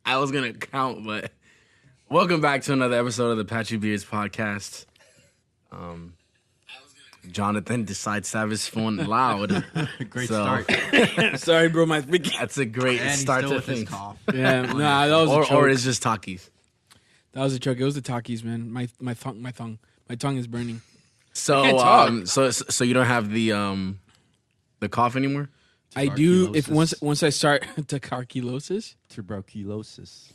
I was gonna count, but welcome back to another episode of the Patchy Beards podcast. Jonathan decides to have his phone loud. Great start. Sorry, bro, my freaking. That's a great And he's start still to with his things. cough. Yeah, nah, that was a joke. Or it's just talkies. That was a joke. It was the Takis, man. My tongue is burning. So can't talk. so you don't have the cough anymore? I do if Tuberculosis. once I start tuberculosis. Tuberculosis.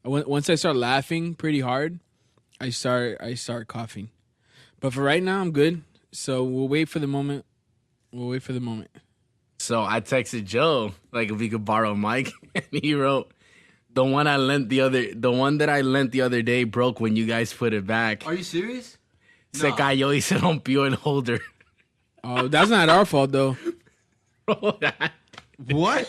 Once I start laughing pretty hard, I start coughing. But for right now, I'm good. So we'll wait for the moment. So I texted Joe like if we could borrow a mic, and he wrote the one that I lent the other day broke when you guys put it back. Are you serious? Se cayó y se rompió el holder. Oh, that's not our fault though. What?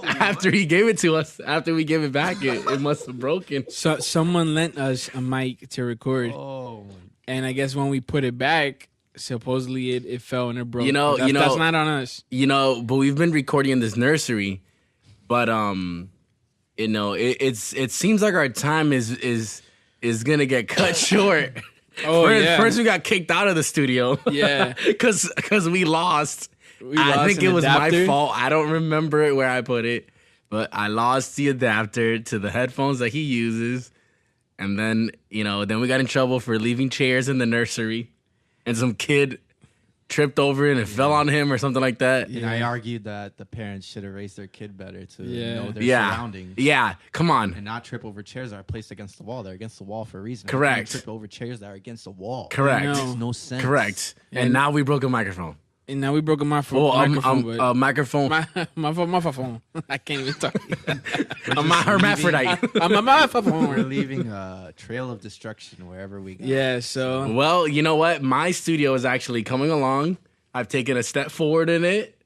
After he gave it to us, after we gave it back, it must have broken. So someone lent us a mic to record, Oh. and I guess when we put it back, supposedly it fell and it broke. You know, that's not on us. But we've been recording in this nursery, but it seems like our time is gonna get cut short. First we got kicked out of the studio. Yeah. because we lost. I lost think an it was my adapter. fault. I don't remember where I put it, but I lost the adapter to the headphones that he uses. And then, then we got in trouble for leaving chairs in the nursery. And some kid tripped over and it fell on him or something like that. And I argued that the parents should have raised their kid better to know their Yeah. surroundings. Yeah, come on. And not trip over chairs that are placed against the wall. They're against the wall for a reason. Correct. You can't trip over chairs that are against the wall. Correct. No. Makes no sense. Correct. And And- now we broke a microphone. And now we broke a microphone. A microphone. My phone. I can't even talk. A hermaphrodite. I'm a microphone. We're leaving a trail of destruction wherever we go. Yeah, so Well, you know what? My studio is actually coming along. I've taken a step forward in it.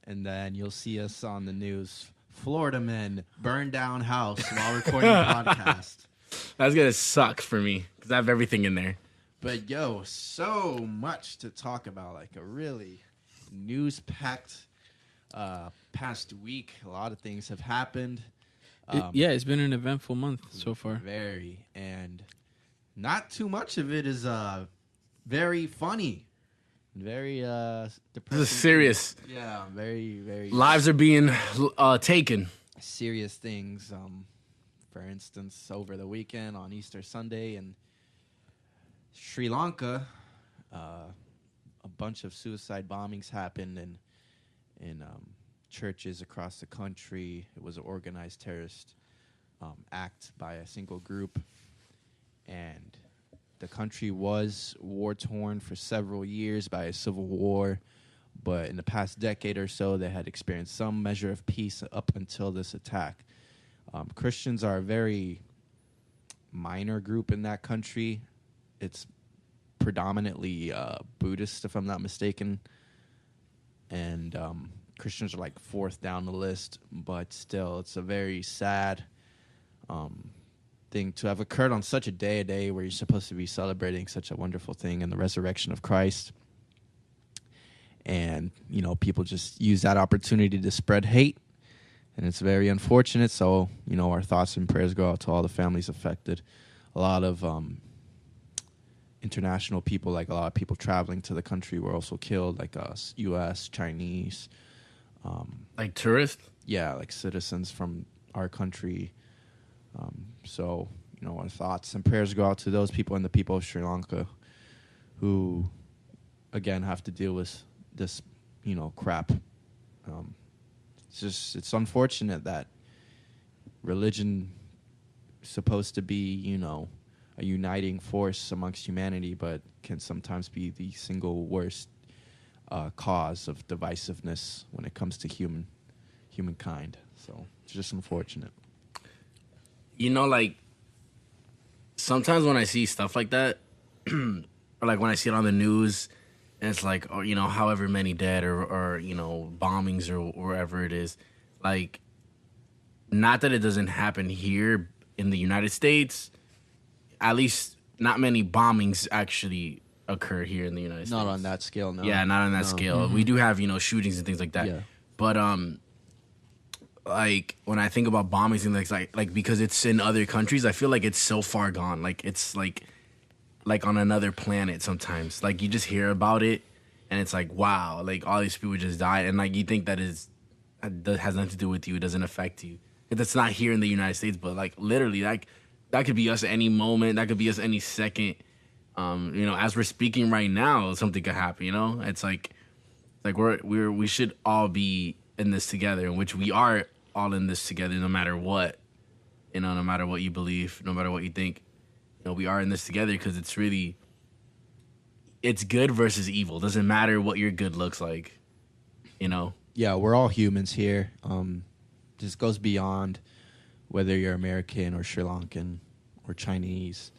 And then you'll see us on the news. Florida men burn down house while recording podcast. That's going to suck for me because I have everything in there. But yo, so much to talk about. Like a really news-packed past week. A lot of things have happened. it's been an eventful month so far. Very. And not too much of it is very funny. Very depressing. This is serious. Yeah, very, very Lives are being taken. serious things. For instance, over the weekend on Easter Sunday in Sri Lanka, a bunch of suicide bombings happened in churches across the country. It was an organized terrorist act by a single group, and the country was war-torn for several years by a civil war, but in the past decade or so, they had experienced some measure of peace up until this attack. Christians are a very minor group in that country. It's predominantly Buddhist, if I'm not mistaken. And Christians are like fourth down the list, but still, it's a very sad thing to have occurred on such a day where you're supposed to be celebrating such a wonderful thing in the resurrection of Christ. And, people just use that opportunity to spread hate. And it's very unfortunate. So, our thoughts and prayers go out to all the families affected. A lot of international people, like a lot of people traveling to the country, were also killed, like U.S., Chinese. Like tourists? Yeah, like citizens from our country. So, our thoughts and prayers go out to those people and the people of Sri Lanka who, again, have to deal with this, crap. It's unfortunate that religion is supposed to be, a uniting force amongst humanity, but can sometimes be the single worst cause of divisiveness when it comes to humankind. So it's just unfortunate. Like, sometimes when I see stuff like that, or like when I see it on the news, and it's like, or, however many dead or bombings or wherever it is, like, not that it doesn't happen here in the United States, at least not many bombings actually occur here in the United States. Not on that scale, no. Yeah, not on that scale. We do have, shootings and things like that. Yeah. But like when I think about bombings and like because it's in other countries, I feel like it's so far gone. Like it's like on another planet sometimes. Like you just hear about it and it's like, wow, like all these people just died, and like you think that has nothing to do with you. It doesn't affect you. That's not here in the United States, but like literally, like that could be us at any moment. That could be us any second. As we're speaking right now, something could happen. It's like we should all be in this together, in which we are all in this together, no matter what. No matter what you believe, no matter what you think, we are in this together because it's good versus evil. Doesn't matter what your good looks like. Yeah, we're all humans here. This goes beyond whether you're American or Sri Lankan or Chinese.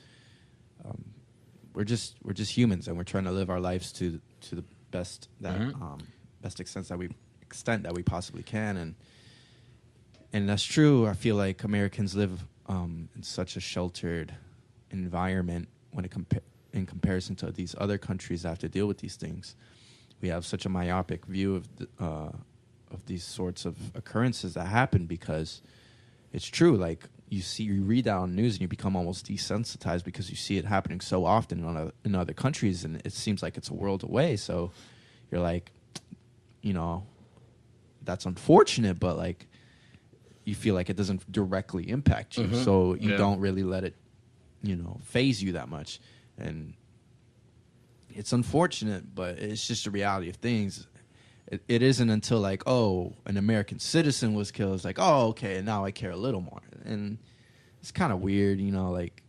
We're just humans, and we're trying to live our lives to the best best extent that we possibly can, and that's true. I feel like Americans live in such a sheltered environment in comparison to these other countries that have to deal with these things. We have such a myopic view of these sorts of occurrences that happen, because it's true. Like you read that on news and you become almost desensitized because you see it happening so often in other countries, and it seems like it's a world away. So you're like, that's unfortunate, but like you feel like it doesn't directly impact you, so you don't really let it, phase you that much. And it's unfortunate, but it's just the reality of things. It isn't until like, oh, an American citizen was killed, it's like, oh, okay, and now I care a little more. And it's kind of weird, like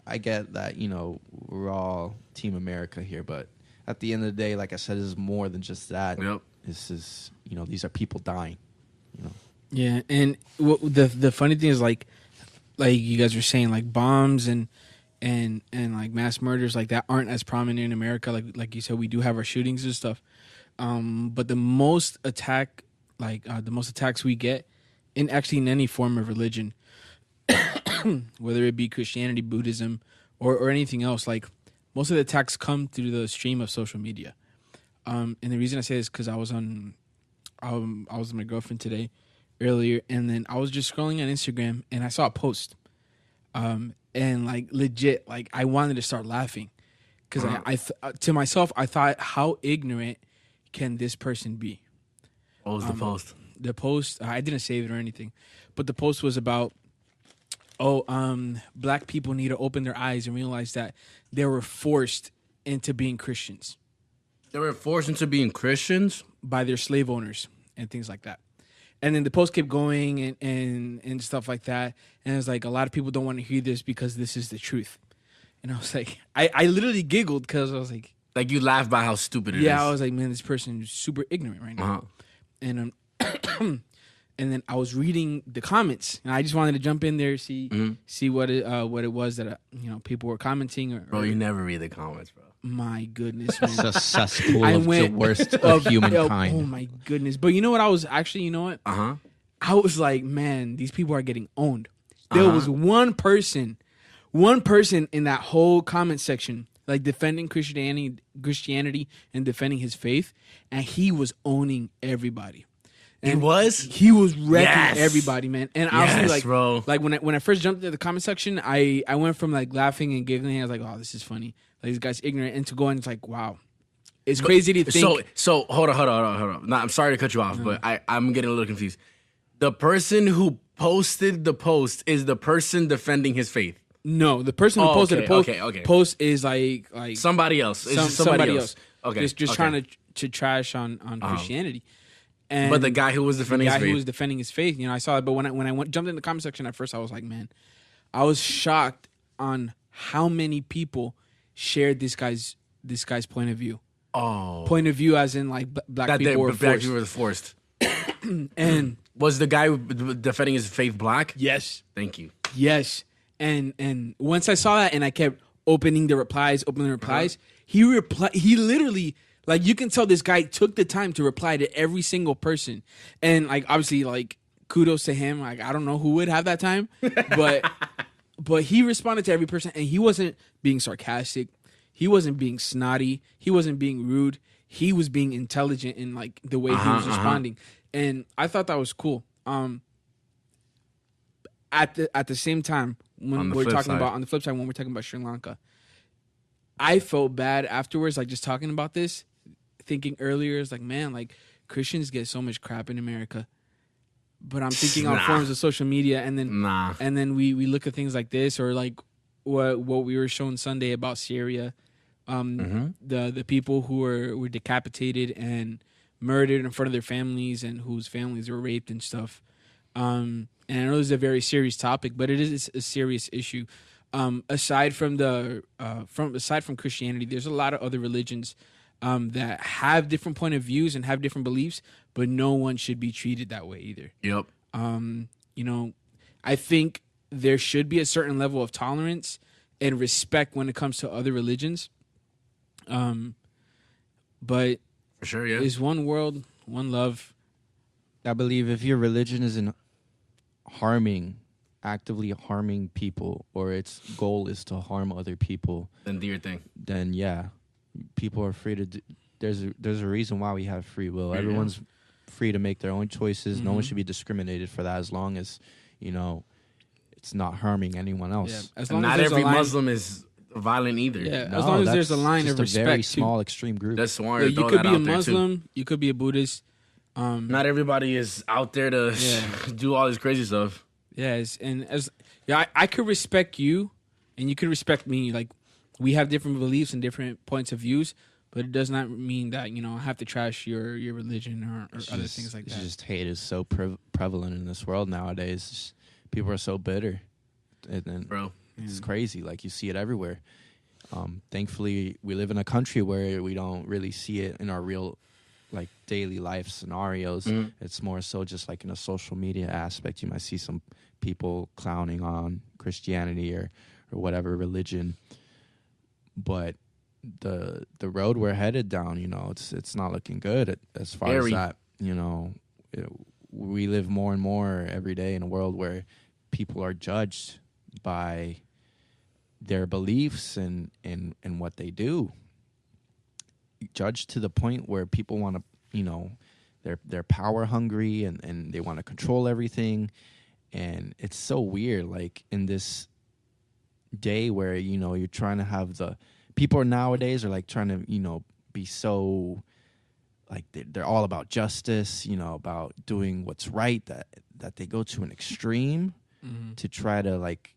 I get that, we're all Team America here, but at the end of the day, like I said, this is more than just that. Yep. This is, these are people dying. Yeah, and the funny thing is like you guys were saying, like bombs and like mass murders like that aren't as prominent in America. Like you said, we do have our shootings and stuff. But the most attacks we get in any form of religion, whether it be Christianity, Buddhism, or anything else, like most of the attacks come through the stream of social media. And the reason I say this is because I was with my girlfriend today earlier, and then I was just scrolling on Instagram and I saw a post. And like legit, like I wanted to start laughing because to myself, I thought, how ignorant can this person be? What was the post? The post, I didn't save it or anything, but the post was about, black people need to open their eyes and realize that they were forced into being Christians. They were forced into being Christians? By their slave owners and things like that. And then the post kept going and stuff like that. And it's like, a lot of people don't want to hear this because this is the truth. And I was like, I literally giggled because I was like... Like you laughed by how stupid it is. Yeah, I was like, man, this person is super ignorant right now. And and then I was reading the comments, and I just wanted to jump in there, see what it was that people were commenting. Bro, you never read the comments, bro. My goodness, man. It's a cesspool of the worst of humankind. Oh my goodness. But you know what I was actually, I was like, man, these people are getting owned. There was one person in that whole comment section, like defending Christianity and defending his faith, and he was owning everybody. And he was wrecking everybody, man. And I was like, bro. Like when I first jumped into the comment section, I went from like laughing and giggling. I was like, oh, this is funny. Like, this guy's ignorant. And to go and it's like, wow, it's crazy to think. So hold on. No, I'm sorry to cut you off, but I'm getting a little confused. The person who posted the post is the person defending his faith. No, the person who posted the post is like somebody else. Somebody else. Okay, just trying to trash on Christianity. And but the guy who was defending his faith, I saw it. But when I jumped in the comment section at first, I was like, man, I was shocked on how many people shared this guy's point of view. Oh, point of view as in like black people were forced. And was the guy defending his faith black? Yes. Thank you. Yes. And once I saw that and I kept opening the replies, he literally, like, you can tell this guy took the time to reply to every single person. And like, obviously, like, kudos to him. Like, I don't know who would have that time, but he responded to every person, and he wasn't being sarcastic. He wasn't being snotty. He wasn't being rude. He was being intelligent in like the way he was responding. and I thought that was cool. At the same time, when we're talking about on the flip side, when we're talking about Sri Lanka, I felt bad afterwards, like just talking about this, thinking earlier, it's like, man, like Christians get so much crap in America. But I'm thinking on forms of social media, and then we look at things like this, or like what we were shown Sunday about Syria, the people who were decapitated and murdered in front of their families, and whose families were raped and stuff. And I know this is a very serious topic, but it is a serious issue. Aside from Christianity, there's a lot of other religions that have different point of views and have different beliefs, but no one should be treated that way either. Yep. I think there should be a certain level of tolerance and respect when it comes to other religions. But for sure, yeah. There's one world, one love. I believe if your religion isn't actively harming people, or its goal is to harm other people, then do your thing. Then yeah, people are free to there's a reason why we have free will. Yeah. Everyone's free to make their own choices. No one should be discriminated for that, as long as it's not harming anyone else. Yeah. As long and as not every Muslim is violent either. Yeah, as long as there's a line of respect. A very small extreme group. That's smart. Yeah, you could be a Muslim, you could be a Buddhist. Not everybody is out there to do all this crazy stuff. Yes, and I could respect you, and you could respect me. Like, we have different beliefs and different points of views, but it does not mean that I have to trash your religion or other things like that. It's just hate is so prevalent in this world nowadays. People are so bitter, and bro, it's crazy. Like, you see it everywhere. Thankfully, we live in a country where we don't really see it in our real, like, daily life scenarios. It's more so just like in a social media aspect. You might see some people clowning on Christianity or whatever religion, but the road we're headed down, it's not looking good as far as that. We live more and more every day in a world where people are judged by their beliefs and what they do. Judged to the point where people want to, they're power hungry and they want to control everything. And it's so weird, like, in this day where, you're trying to have people nowadays are like trying to, be so, like, they're all about justice, about doing what's right, that they go to an extreme to try to, like,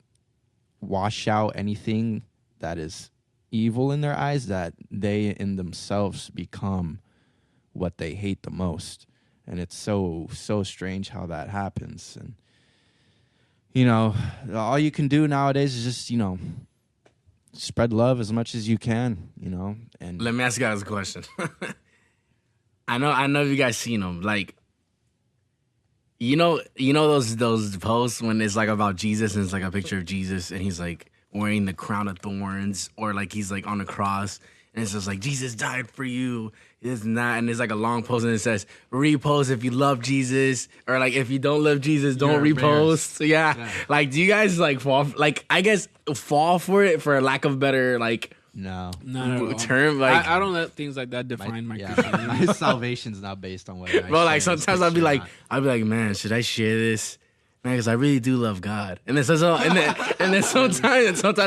wash out anything that is evil in their eyes, that they in themselves become what they hate the most. And it's so strange how that happens. And all you can do nowadays is just spread love as much as you can, and let me ask you guys a question. I know you guys seen them, like, those posts when it's like about Jesus and it's like a picture of Jesus and he's like wearing the crown of thorns, or like he's like on a cross and it's just like, Jesus died for you, this and that, and there's like a long post and it says, repost if you love Jesus, or like, if you don't love Jesus, don't repost. Yeah. Like, do you guys like fall for it, for lack of better, like, no term? Like, I don't let things like that define my Christianity. My salvation's not based on what I bro, like, sometimes I'll be like, man, should I share this? Man, because I really do love God. And then sometimes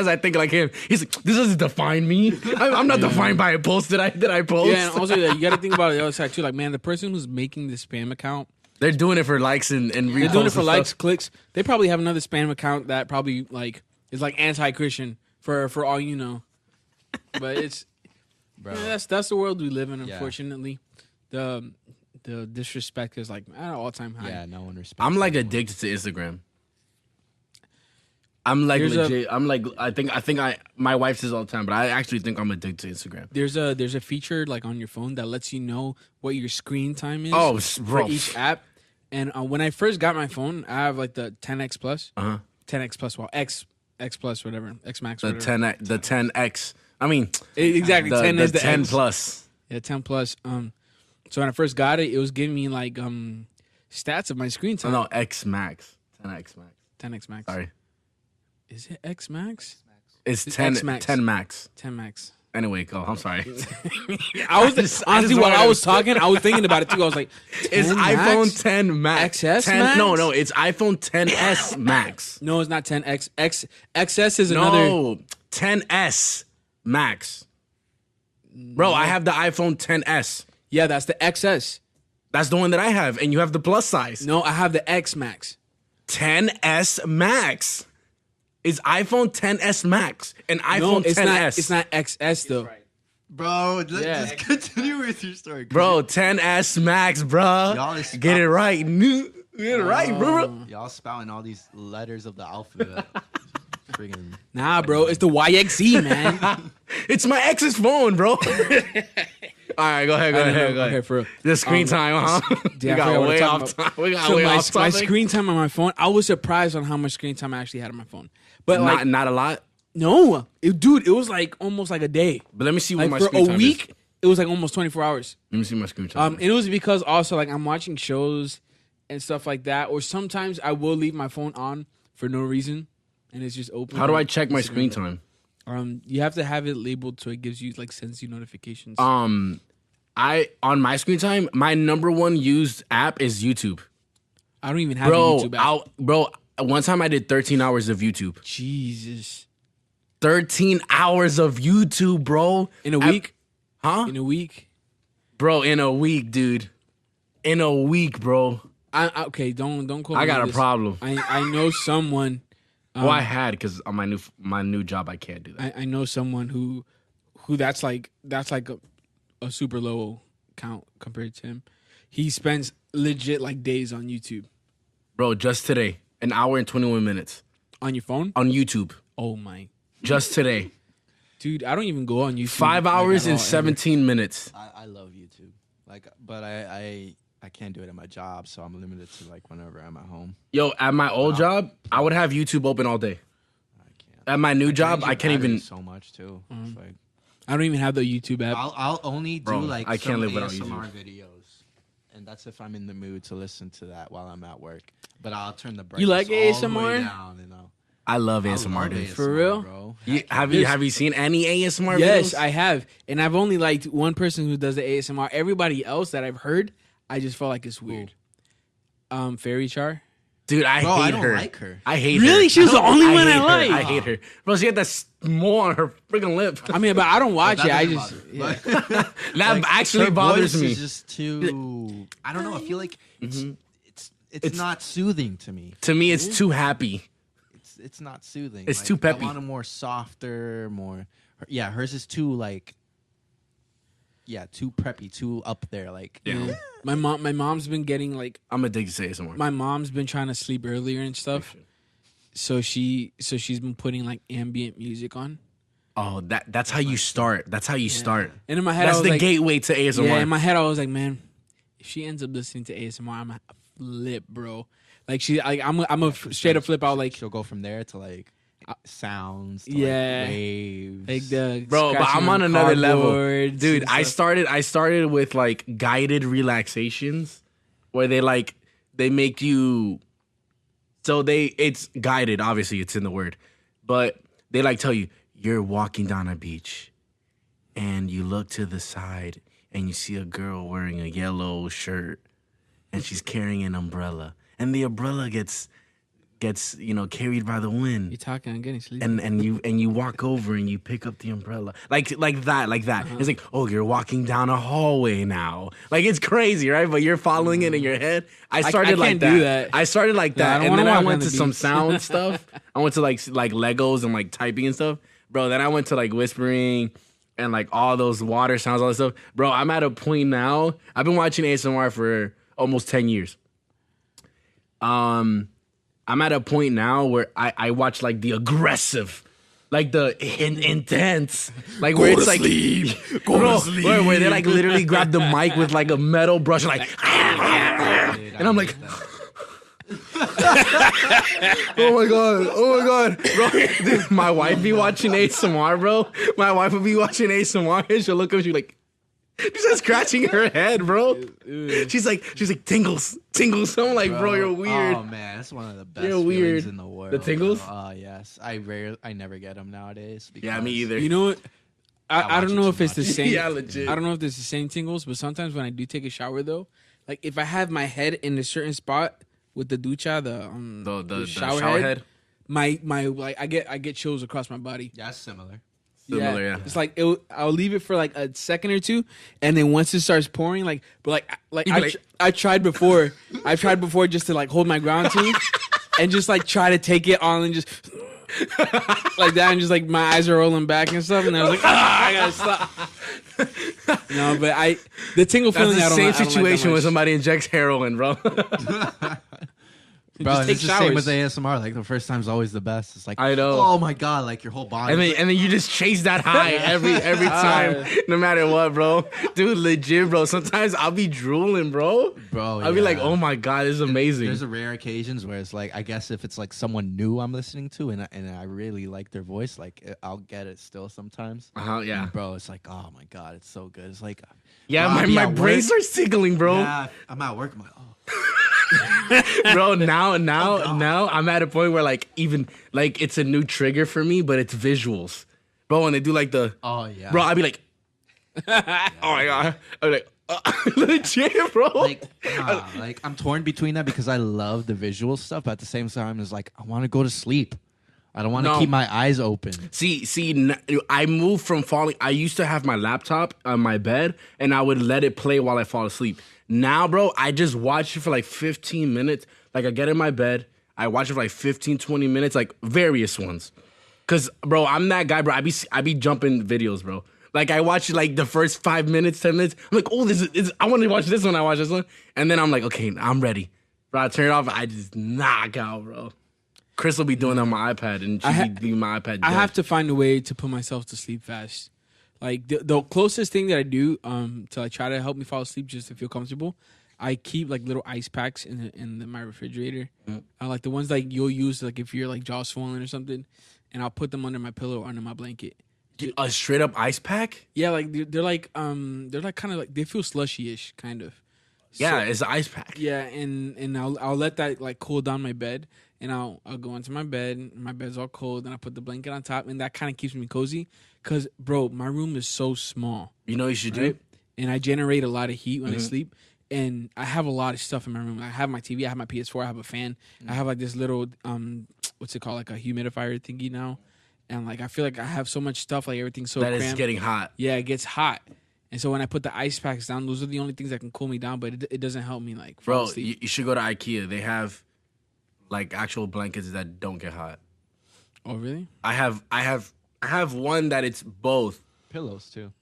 I think like him. He's like, this doesn't define me. I'm not defined by a post that I post. Yeah, and also you got to think about the other side too. Like, man, the person who's making the spam account, they're doing it for likes and reposts. They're doing it for likes, clicks. They probably have another spam account that probably like is like anti-Christian for all you know. But it's, bro, that's the world we live in. Unfortunately, the disrespect is like at an all-time high. Yeah, no one respects. I'm like addicted to Instagram. I'm like legit. I'm like, I think my wife says all the time, but I actually think I'm addicted to Instagram. There's a feature like on your phone that lets you know what your screen time is for each app. And when I first got my phone, I have like the 10X Plus. 10X Plus, well, X Plus, whatever, X Max. The 10X. I mean, exactly. 10 is the 10 X. Plus. Yeah, 10 Plus. So when I first got it, it was giving me like stats of my screen time. Oh, no, X Max. 10X Max. 10X Max. Sorry. Is it X Max? It's 10 Max. 10 Max. Anyway, go. I'm sorry. I was honestly while I was talking, I was thinking about it too. I was like, It's 10 iPhone Max? 10 Max. XS 10, Max? No, it's iPhone 10s Max. No, it's not 10X. XS is another. No, 10s Max. Bro, I have the iPhone 10s. Yeah, that's the XS. That's the one that I have, and you have the plus size. No, I have the X Max. 10s Max is iPhone 10s Max and iPhone No, it's 10s. not. It's not XS though. Bro, Yeah. just continue with your story. Bro, 10s Max, bro. Y'all is Get it right. Get it right, bro. Y'all spouting all these letters of the alphabet. Friggin' Nah, bro, it's the YXZ, man. It's my ex's phone, bro. All right, go ahead. Okay, for real. The screen time, huh? Yeah, We I forgot got what way we're off talking time. We got So way my, off my topic. screen time on my phone, I was surprised on how much screen time I actually had on my phone. But like, Not a lot. no, dude, it was like almost like a day. But let me see what Like my for screen a time week, is. it was like almost 24 hours. Let me see my screen time. And it was because also like I'm watching shows and stuff like that, or sometimes I will leave my phone on for no reason, and it's just open. How do I check my screen time? You have to have it labeled so it gives you like sends you notifications. I on my screen time, my number one used app is YouTube. I don't even have a YouTube app. Bro, one time I did 13 hours of YouTube. Jesus, 13 hours of YouTube, bro. in a week? Huh? In a week? Bro, in a week, dude. In a week, bro. Okay, don't quote me I got on a this. problem. I know someone. Well, I had because on my new job I can't do that. I know someone who that's like a super low count compared to him. He spends legit like days on YouTube. Bro, just today, an hour and 21 minutes On your phone? on YouTube. Oh my. Just today. Dude, I don't even go on YouTube. 5 hours and 17 minutes. I love YouTube. Like, but I can't do it at my job, so I'm limited to like whenever I'm at home. Yo, at my old job, I would have YouTube open all day. I can't. At my new job, Drains I your can't battery even. so much too. Mm-hmm. It's like I don't even have the YouTube app. I'll only do Bro, like I can't some live without ASMR YouTube. videos, and that's if I'm in the mood to listen to that while I'm at work. But I'll turn the You like brightness all the way ASMR? down, you know. I love I ASMR, love dude. ASMR, For real? bro. Have you seen any ASMR Yes, videos? I have. And I've only liked one person who does the ASMR. Everybody else that I've heard, I just felt like it's weird. Fairy Char. Dude, I Bro, hate I don't her. like her. I hate her. Really? She was the only one I hate her. like. I hate her. Bro, she had that mole on her freaking lip. I mean, but I don't watch it. That I doesn't just bother me. But, That like, actually her bothers voice me. Is just too. I don't know. I feel like it's not soothing to me. To me, it's too happy. It's not soothing. It's Like, too peppy. I want a more softer, more. Yeah, hers is too like. Yeah, too preppy, too up there. Like, Yeah. my mom's been getting like I'm addicted to ASMR. my mom's been trying to sleep earlier and stuff. So she's been putting like ambient music on. Oh, that's how you start. That's how you start. And in my head, That's I was the like, gateway to ASMR. yeah. In my head, I was like, man, if she ends up listening to ASMR, I'm gonna flip, bro. Like I'm a straight up flip out. Like she'll go from there to like sounds, to Yeah. like waves. like the Bro, but scratching I'm on another level. cardboards Dude, and I stuff. started with like guided relaxations where they make you it's guided, obviously it's in the word. But they like tell you you're walking down a beach and you look to the side and you see a girl wearing a yellow shirt and she's carrying an umbrella and the umbrella gets carried by the wind. You're talking, I'm getting sleepy. And you walk over and you pick up the umbrella like that. Uh-huh. It's like, oh, you're walking down a hallway now. Like, it's crazy, right? But you're following it in your head. I started like can't that. do that. I started like No, I that, don't and wanna then I walk went on to the some beach. sound stuff. I went to like Legos and like typing and stuff, bro. Then I went to like whispering and like all those water sounds, all that stuff, bro. I'm at a point now. I've been watching ASMR for almost 10 years. I'm at a point now where I watch like the aggressive, like the intense, like where it's like, bro, where they like literally grab the mic with like a metal brush and like, and I'm like, oh my god, bro. Dude, my wife be watching ASMR, bro. My wife would be watching ASMR and she'll look up, she's like. She's just scratching her head, bro. She's like tingles. I'm like, bro, you're weird. Oh man, that's one of the best You're feelings weird. in the world. The tingles? Oh yes, I never get them nowadays. Yeah, me because- either. You know what? I watch don't it know too if it's the much. same. Yeah, legit. I don't know if it's the same tingles, but sometimes when I do take a shower though, like if I have my head in a certain spot with the ducha, The shower, head, my like I get chills across my body. Yeah, it's similar. Similar, yeah. It's like I'll leave it for like a second or two, and then once it starts pouring, I tried before. I've tried before just to like hold my ground too, and just like try to take it on and just like that, and just like my eyes are rolling back and stuff, and I was like, I gotta stop. No, but the tingle feeling. That's the I same don't like that situation when much. somebody injects heroin, bro. Bro, Just take it's the same with showers. ASMR. Like the first time's always the best. It's like, I know. oh my god, like your whole body. And then you just chase that high every time, no matter what, bro. Dude, legit, bro. Sometimes I'll be drooling, bro. Bro, I'll be like, yeah. oh my god, this is amazing. There's a rare occasions where it's like, I guess if it's like someone new I'm listening to and I really like their voice, like I'll get it still sometimes. Yeah. And bro, it's like, oh my god, it's so good. It's like, Yeah, bro, I'll be my at brain work. starts tickling, bro. Yeah, I'm at work. I'm like, oh. Bro, now I'm at a point where like even like it's a new trigger for me, but it's visuals. Bro, when they do like the Oh yeah. bro, I'd be like, oh my god. I'd be like, legit, bro. like I'm torn between that because I love the visual stuff, but at the same time it's like I want to go to sleep. I don't want to No. keep my eyes open. I moved from falling. I used to have my laptop on my bed, and I would let it play while I fall asleep. Now, bro, I just watch it for like 15 minutes. Like, I get in my bed, I watch it for like 15, 20 minutes, like various ones. Cause, bro, I'm that guy, bro. I be jumping videos, bro. Like, I watch like the first 5 minutes, 10 minutes. I'm like, oh, I want to watch this one. I watch this one, and then I'm like, okay, I'm ready. Bro, I turn it off. I just knock out, bro. Chris will be doing that on my iPad, and she'll be leaving my iPad dead. I have to find a way to put myself to sleep fast. Like the closest thing that I do to like try to help me fall asleep just to feel comfortable, I keep like little ice packs in my refrigerator. I like the ones like you'll use like if you're like jaw swollen or something, and I'll put them under my pillow or under my blanket. A straight up ice pack? Yeah, like they're like kind of like they feel slushy-ish kind of. Yeah, it's an ice pack. Yeah, and I'll let that like cool down my bed, and I'll go into my bed. My bed's all cold, and I put the blanket on top, and that kind of keeps me cozy. Cause bro, my room is so small. You know what you should Right? do? And I generate a lot of heat when I sleep, and I have a lot of stuff in my room. I have my TV, I have my PS4, I have a fan, I have like this little what's it called, like a humidifier thingy now, and like I feel like I have so much stuff, like everything's so That cramped. is getting hot. Yeah, it gets hot. And so when I put the ice packs down, those are the only things that can cool me down, but it doesn't help me like fall Bro, asleep. you should go to IKEA. They have like actual blankets that don't get hot. Oh really? I have one that it's both. Pillows too.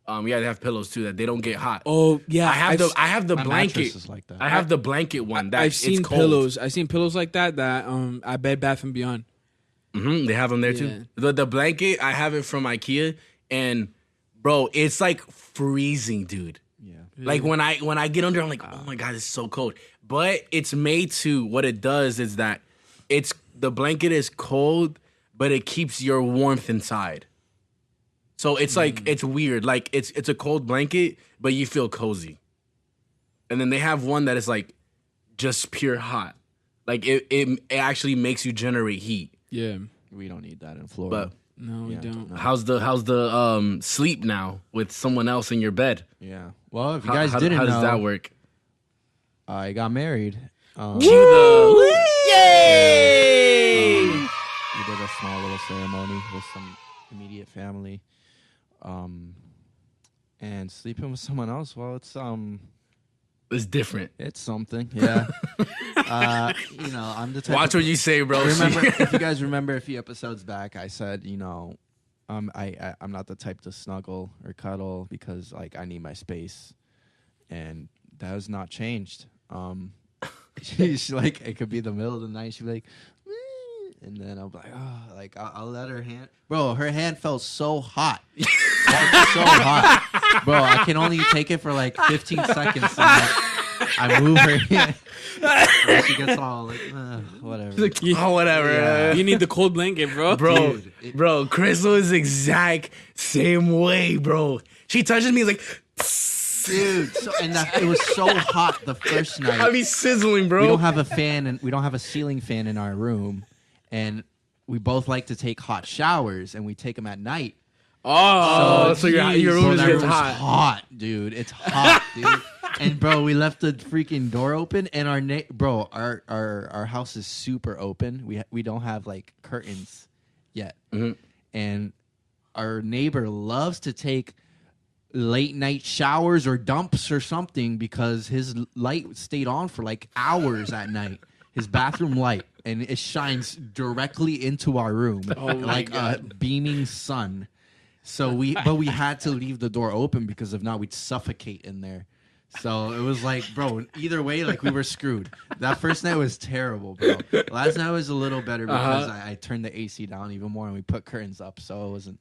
Yeah, they have pillows too that they don't get hot. Oh yeah, I have the My blanket. mattress is like that. I have the blanket one that I've seen it's cold. pillows. I've seen pillows like that at Bed Bath and Beyond. They have them there too. The blanket I have it from IKEA, and bro, it's like freezing, dude. Yeah. Like when I get under, I'm like, oh my god, it's so cold. But it's made to what it does is that the blanket is cold, but it keeps your warmth inside. So it's like it's weird. Like it's a cold blanket, but you feel cozy. And then they have one that is like just pure hot. Like it actually makes you generate heat. Yeah. We don't need that in Florida. But No, we Yeah, don't. no. how's the sleep now with someone else in your bed? yeah. Well, if you How- guys how, didn't how know, does that work? I got married. Yay! We did a small little ceremony with some immediate family. And sleeping with someone else, well, It's different. it's something. Yeah. I'm the type Watch of, what you say, bro. remember if you guys remember a few episodes back, I said, I'm not the type to snuggle or cuddle because like I need my space, and that has not changed. She's like, it could be the middle of the night. She'd be like, and then I'll be like, oh, like I'll let her hand. Bro, her hand felt so hot. It felt so hot. Bro, I can only take it for like 15 seconds. And, like, I move her hand. And she gets all like, whatever. Oh, whatever. Yeah. You need the cold blanket, bro. Bro, Dude, bro, Crystal is exact same way, bro. She touches me, it's like, Dude, it was so hot the first night. I be sizzling, bro. We don't have a fan and we don't have a ceiling fan in our room, and we both like to take hot showers, and we take them at night. Oh, so your room Bro, is that hot. hot, dude. It's hot, dude. And bro, we left the freaking door open, and our house is super open. We don't have like curtains yet, and our neighbor loves to take late night showers or dumps or something because his light stayed on for like hours at night. His bathroom light, and it shines directly into our room like a beaming sun. So we had to leave the door open because if not, we'd suffocate in there. So it was like, bro, either way, like we were screwed. That first night was terrible, bro. Last night was a little better because I turned the AC down even more and we put curtains up, so it wasn't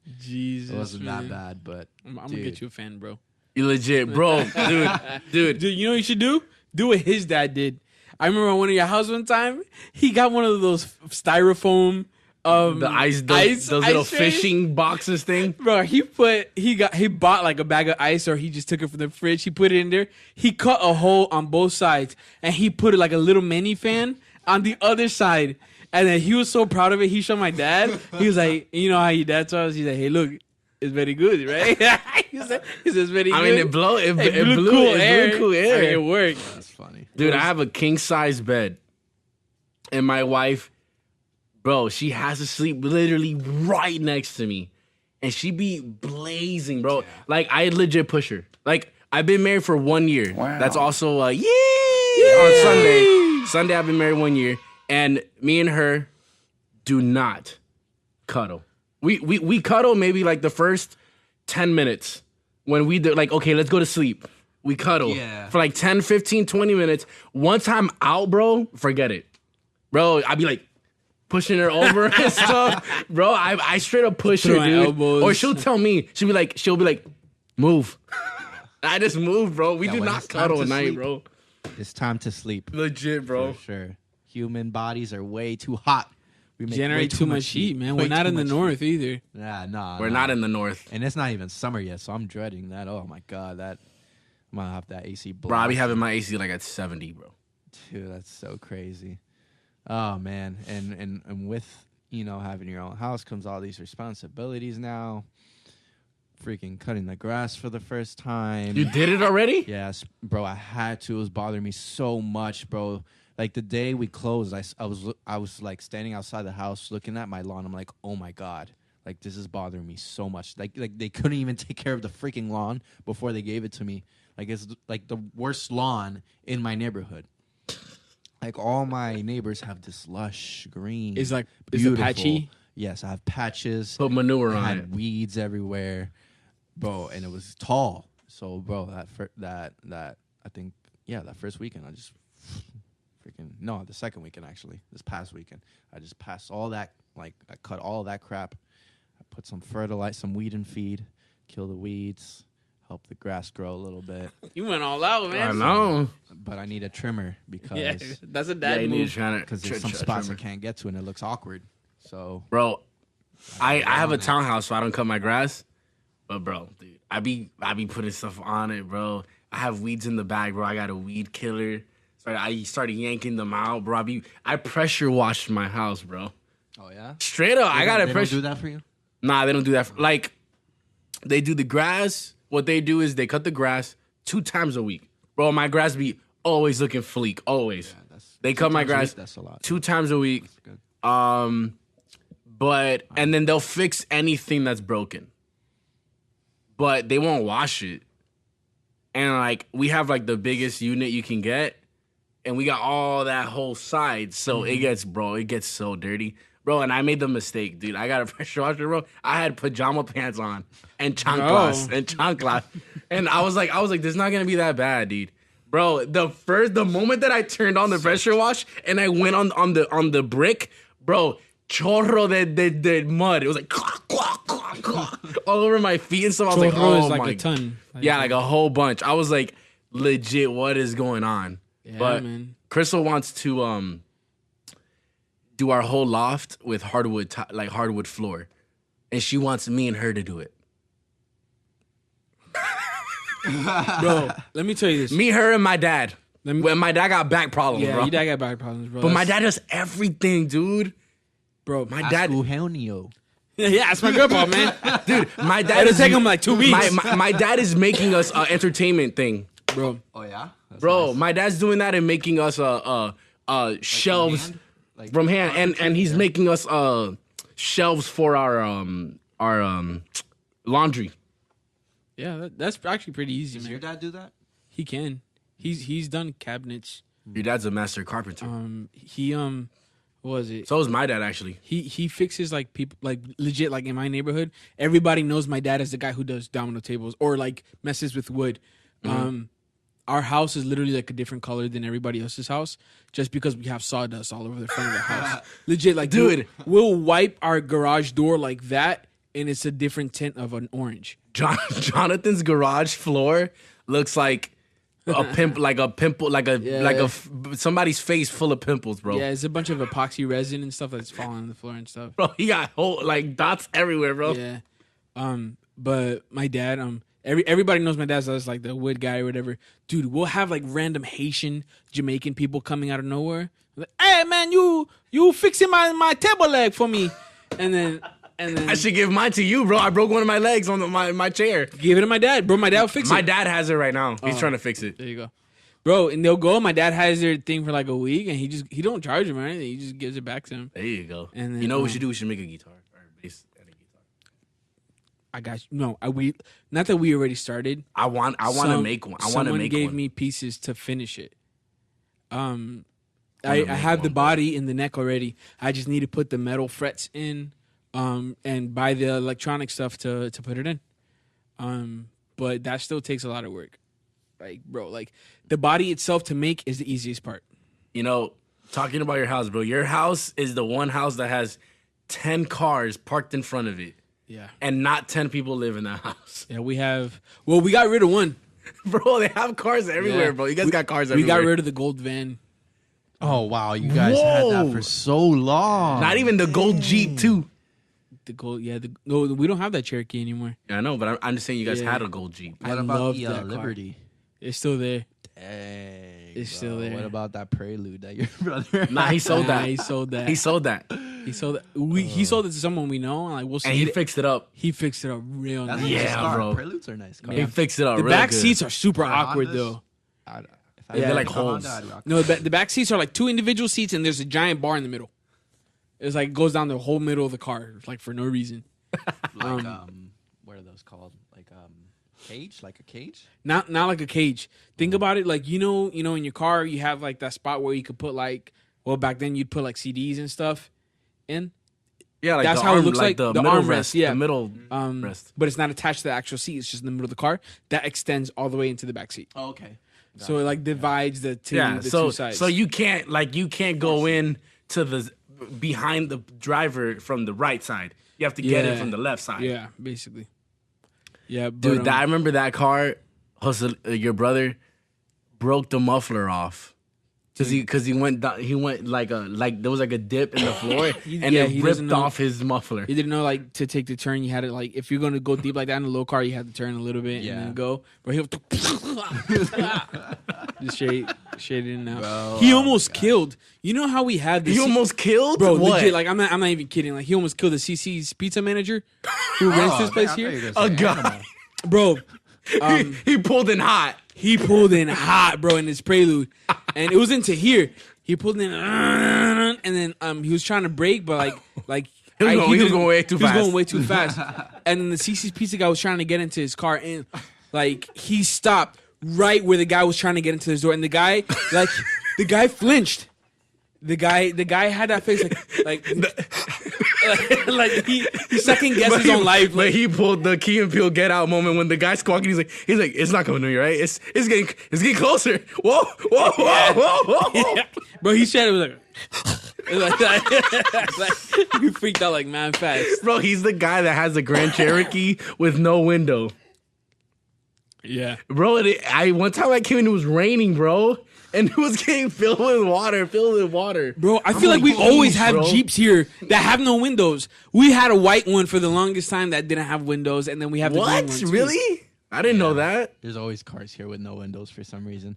that bad. But I'm gonna get you a fan, bro. You legit, bro, dude. You know what you should do? Do what his dad did. I remember at one of your house one time, he got one of those styrofoam. The ice, those little fishing boxes thing, bro. He bought like a bag of ice, or he just took it from the fridge. He put it in there. He cut a hole on both sides, and he put like a little mini fan on the other side. And then he was so proud of it. He showed my dad. He was like, you know how your dad told us? He's like, hey, look, it's very good, right? he says it's very good. I mean, it blew cool air. I mean, it worked. That's funny, dude. I have a king size bed, and my wife. Bro, she has to sleep literally right next to me. And she be blazing, bro. Yeah. Like, I legit push her. Like, I've been married for 1 year. Wow. That's also, on Sunday. Sunday, I've been married 1 year. And me and her do not cuddle. We cuddle maybe, like, the first 10 minutes. When we do, like, okay, let's go to sleep. We cuddle for, like, 10, 15, 20 minutes. Once I'm out, bro, forget it. Bro, I'd be like, pushing her over and stuff, bro. I straight up push her, dude. Elbows. Or she'll tell me, she'll be like, move. I just move, bro. We do not cuddle at night, bro. It's time to sleep. Legit, bro. For sure. Human bodies are way too hot. We generate too much heat, man. We're not in the north either. Yeah, no. We're not in the north. And it's not even summer yet, so I'm dreading that. Oh my god, I'm gonna have that AC blast. Bro, I be having my AC like at 70, bro. Dude, that's so crazy. Oh man, and with having your own house comes all these responsibilities now. Freaking cutting the grass for the first time. You did it already? Yes, bro. I had to. It was bothering me so much, bro. Like the day we closed, I was like standing outside the house looking at my lawn. I'm like, oh my god, like this is bothering me so much. Like they couldn't even take care of the freaking lawn before they gave it to me. Like it's like the worst lawn in my neighborhood. Like all my neighbors have this lush green. Is it patchy? Yes, I have patches. Put manure on it. I had weeds everywhere, bro, and it was tall. So, bro, that I think that first weekend I just the second weekend actually, this past weekend I just passed all that. Like I cut all that crap. I put some fertilizer, some weed and feed, kill the weeds. Help the grass grow a little bit. You went all out, man. I know. But I need a trimmer because that's a dad move. Because there's some spots I can't get to and it looks awkward. So, bro, I have a townhouse, so I don't cut my grass. But bro, dude, I be putting stuff on it, bro. I have weeds in the bag, bro. I got a weed killer. So I started yanking them out, bro. I pressure washed my house, bro. Oh yeah. Straight up, I got to pressure. They don't do that for you? Nah, they don't do that. Like they do the grass. What they do is they cut the grass 2 times a week. Bro, my grass be always looking fleek. Always. Yeah, they cut my grass that's a lot. 2 times a week. That's good. And then they'll fix anything that's broken. But they won't wash it. And like we have like the biggest unit you can get. And we got all that whole side. So it gets so dirty. Bro, and I made the mistake, dude. I got a pressure washer, bro. I had pajama pants on and chanclas. And I was like, this is not gonna be that bad, dude. Bro, the moment that I turned on the pressure wash and I went on the brick, bro, chorro de mud. It was like all over my feet and stuff. I was like, oh my, a ton. Like a whole bunch. I was like, legit, what is going on? Yeah, but man. Crystal wants to do our whole loft with hardwood floor, and she wants me and her to do it. Bro, let me tell you this. Me, her, and my dad. When my dad got back problems, bro. Yeah, your dad got back problems, bro. But my dad does everything, dude. Bro, my dad. Genio. Yeah, it's my grandpa, man. Dude, my dad It'll is take him like 2 weeks. my dad is making us an entertainment thing, Bro. Oh yeah, that's bro. nice. My dad's doing that and making us shelves hand? Like from hand, and he's making us shelves for our laundry. Yeah, that's actually pretty easy, Does man. your dad do that? He can. He's done cabinets. Your dad's a master carpenter. He what was it? So is my dad actually. He fixes like people like legit like in my neighborhood. Everybody knows my dad is the guy who does domino tables or like messes with wood. Our house is literally like a different color than everybody else's house just because we have sawdust all over the front of the house. Legit, like Dude. we'll wipe our garage door like that and it's a different tint of an orange. Jonathan's garage floor looks like a pimple, somebody's face full of pimples, bro. Yeah, it's a bunch of epoxy resin and stuff that's falling on the floor and stuff. Bro, he got whole like dots everywhere, bro. Yeah. But my dad, everybody knows my dad's like the wood guy or whatever. Dude, we'll have like random Haitian, Jamaican people coming out of nowhere. Like, hey man, you fixing my table leg for me. And then I should give mine to you, bro. I broke one of my legs on my chair. give it to my dad, bro. My dad will fix it. My dad has it right now. He's trying to fix it. There you go. Bro, and they'll go. My dad has their thing for like a week, and he don't charge him or anything. He just gives it back to him. There you go. And then, you know what we should do? We should make a guitar or bass and a guitar. I got you. No, we not that we already started. I want to make one. I want to Someone make gave one. me pieces to finish it. I make have the one, body and the neck already. I just need to put the metal frets in, and buy the electronic stuff to put it in. But that still takes a lot of work. Like, bro, like the body itself to make is the easiest part. You know, talking about your house, bro. Your house is the one house that has 10 cars parked in front of it, Yeah. and not 10 people live in that house. Yeah, we got rid of one. Bro, they have cars everywhere, Yeah. bro. You guys got cars We everywhere. got rid of the gold van. Oh wow, you guys had that for so long. Not even the gold Jeep, too. The gold, yeah. No, we don't have that Cherokee anymore. Yeah, I know, but I'm just saying you guys Yeah. had a gold Jeep. What I about love the that car. Liberty? It's still there. Dang, It's still there. What about that Prelude that your brother? Nah, he sold that. He sold that. He sold that. He sold that. He sold it to someone we know. And like we'll see. And he it. fixed it up. He fixed it up real That's nice. a nice Yeah, car. bro. Preludes are nice cars. He fixed it up The real back good. seats are super For awkward Hondas? though. If Yeah. They're like picked a holes. Honda, I'd rock No, the back seats are like two individual seats, and there's a giant bar in the middle. It's like goes down the whole middle of the car, like for no reason. like what are those called? Cage, like a cage. Not like a cage. Think about it like you know in your car you have like that spot where you could put like back then you'd put like CDs and stuff in. Yeah, like That's the how it arm, looks like, the the middle armrest, rest. yeah. The middle rest. But it's not attached to the actual seat. It's just in the middle of the car. That extends all the way into the back seat. Oh, okay. So it like divides the two So sides. so you can't go in to the behind the driver from the right side. You have to get it from the left side. Yeah, basically. Yeah, but, Dude, I remember that car. Your brother broke the muffler off because he went down, he went like there was like a dip in the floor and he it doesn't ripped know. off his muffler. you didn't know like to take the turn. You had to like if you're gonna go deep like that in a low car, you had to turn a little bit Yeah. and then go. But he'll just shade it in now. Bro, He almost killed. You know how we had this? He almost killed, Bro, what? legit, like I'm not even kidding. Like he almost killed the CC's pizza manager who rents this place here. A guy. Bro, He pulled in hot. he pulled in hot, bro, in his Prelude, and it was into here. He pulled in, and then he was trying to brake, but like He was didn't- going way too He was fast. going way too fast, and then the CC's pizza guy was trying to get into his car, and like he stopped right where the guy was trying to get into his door, and the guy flinched. The guy had that face like he second guessed his own life. But he pulled the Key and Peele Get Out moment when the guy's squawking. He's like, it's not coming to you, right? It's getting closer. Whoa. Yeah. Bro, he said it was like he freaked out like man fast. Bro, he's the guy that has the Grand Cherokee with no window. Yeah. Bro, one time I came and it was raining, bro. And it was getting filled with water. Bro, I feel like we always have Jeeps here that have no windows. We had a white one for the longest time that didn't have windows, and then we have the green one What? too. Really? I didn't know that. There's always cars here with no windows for some reason.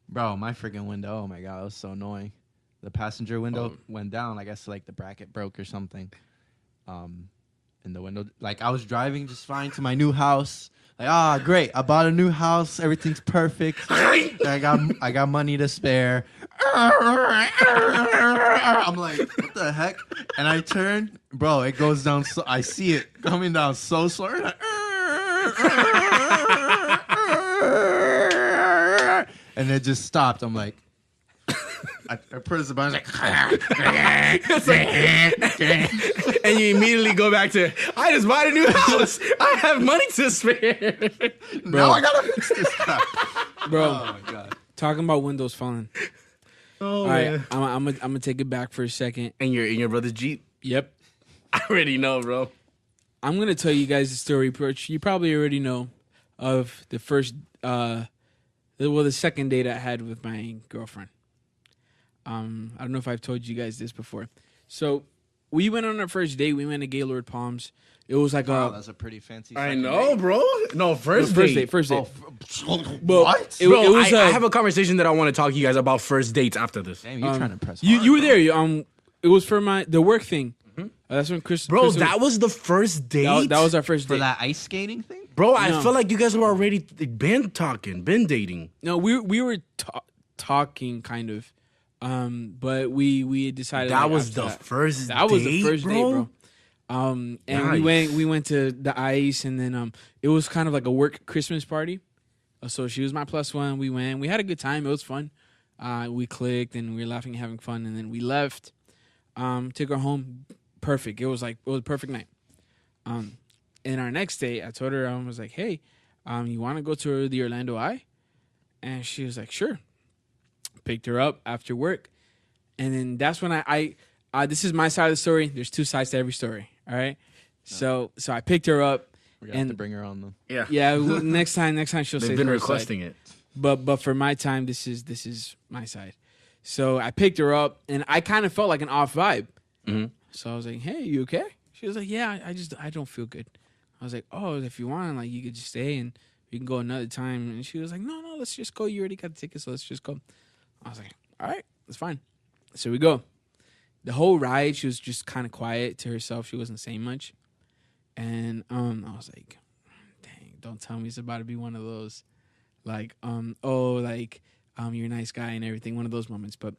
Bro, my freaking window, oh my god, it was so annoying. The passenger window went down. I guess like the bracket broke or something. in the window. Like I was driving just fine to my new house. Like, great! I bought a new house. Everything's perfect. I got money to spare. I'm like, what the heck? And I turn, bro. It goes down. So I see it coming down so slow. And it just stopped. I'm like, I press the button. And you immediately go back to, I just bought a new house. I have money to spare. Now I gotta fix this crap. Bro, Oh my god. talking about windows falling. Oh, All right, man. I'm gonna take it back for a second. And you're in your brother's Jeep? Yep. I already know, bro. I'm gonna tell you guys the story, which you probably already know, of the first, the second date I had with my girlfriend. I don't know if I've told you guys this before. So we went on our first date. We went to Gaylord Palms. It was like Wow, that's a pretty fancy. I second know, date. bro. No, first first date. date. First date. What? Bro, It was I have a conversation that I want to talk to you guys about first dates after this. Damn, you're trying to press. You hard, were bro. there. It was for the work thing. That's when Chris. Bro, Chris that was the first date? that was our first for date. that ice skating thing. Bro, I No. feel like you guys were already been dating. No, we were talking kind of, but we had decided That like, was after the that. first That was the date, first date, bro. And Nice. we went to the ice, and then it was kind of like a work Christmas party. So she was my plus one. We went. We had a good time. It was fun. We clicked, and we were laughing and having fun. And then we left. Took her home. Perfect. It was a perfect night. And our next date, I told her, I was like, hey, you want to go to the Orlando Eye? And she was like, sure. Picked her up after work. And then that's when I this is my side of the story. There's two sides to every story. All right. So I picked her up. We're gonna have to bring her on though. Yeah. Yeah. Next time she'll say They've been her requesting side. it. But for my time, this is my side. So I picked her up, and I kind of felt like an off vibe. Mm-hmm. So I was like, hey, you okay? She was like, yeah, I don't feel good. I was like, oh, if you want, like, you could just stay and we can go another time. And she was like, no, let's just go. You already got the ticket, so let's just go. I was like, all right, that's fine. So we go. The whole ride, she was just kind of quiet to herself. She wasn't saying much. And I was like, dang, don't tell me it's about to be one of those, like, you're a nice guy and everything, one of those moments. But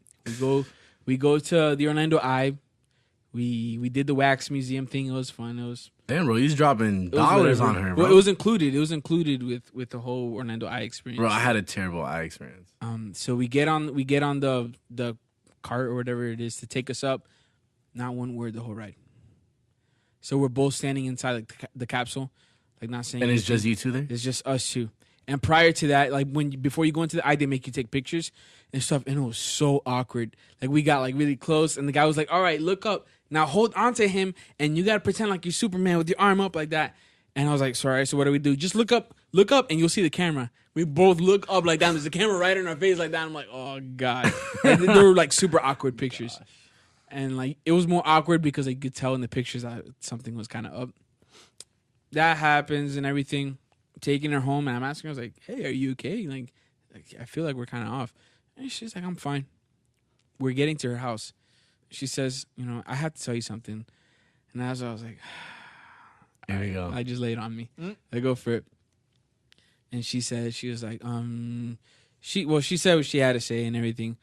we go to the Orlando Eye. We did the wax museum thing. It was fun. It was Damn, bro, he's dropping it was dollars whatever. on her, bro. Well, it was included. It was included with the whole Orlando Eye experience. Bro, I had a terrible eye experience. So we get on the cart or whatever it is to take us up. Not one word the whole ride. So we're both standing inside like the capsule, like not saying. And it's anything. just you two there? It's just us two. And prior to that, like before you go into the eye, they make you take pictures and stuff, and it was so awkward. Like we got like really close, and the guy was like, "All right, look up now, hold on to him, and you gotta pretend like you're Superman with your arm up like that." And I was like, "Sorry." So what do we do? Just look up, and you'll see the camera. We both look up like that. There's a camera right in our face like that. I'm like, "Oh God!" And they were like super awkward pictures, and like it was more awkward because I could tell in the pictures that something was kind of up. That happens and everything. Taking her home, and I'm asking her, I was like, hey, are you okay? Like I feel like we're kind of off. And she's like, I'm fine. We're getting to her house. She says, I have to tell you something. And as I was like, There we go. I just laid on me. I go for it. And she said, she was like, she said what she had to say and everything.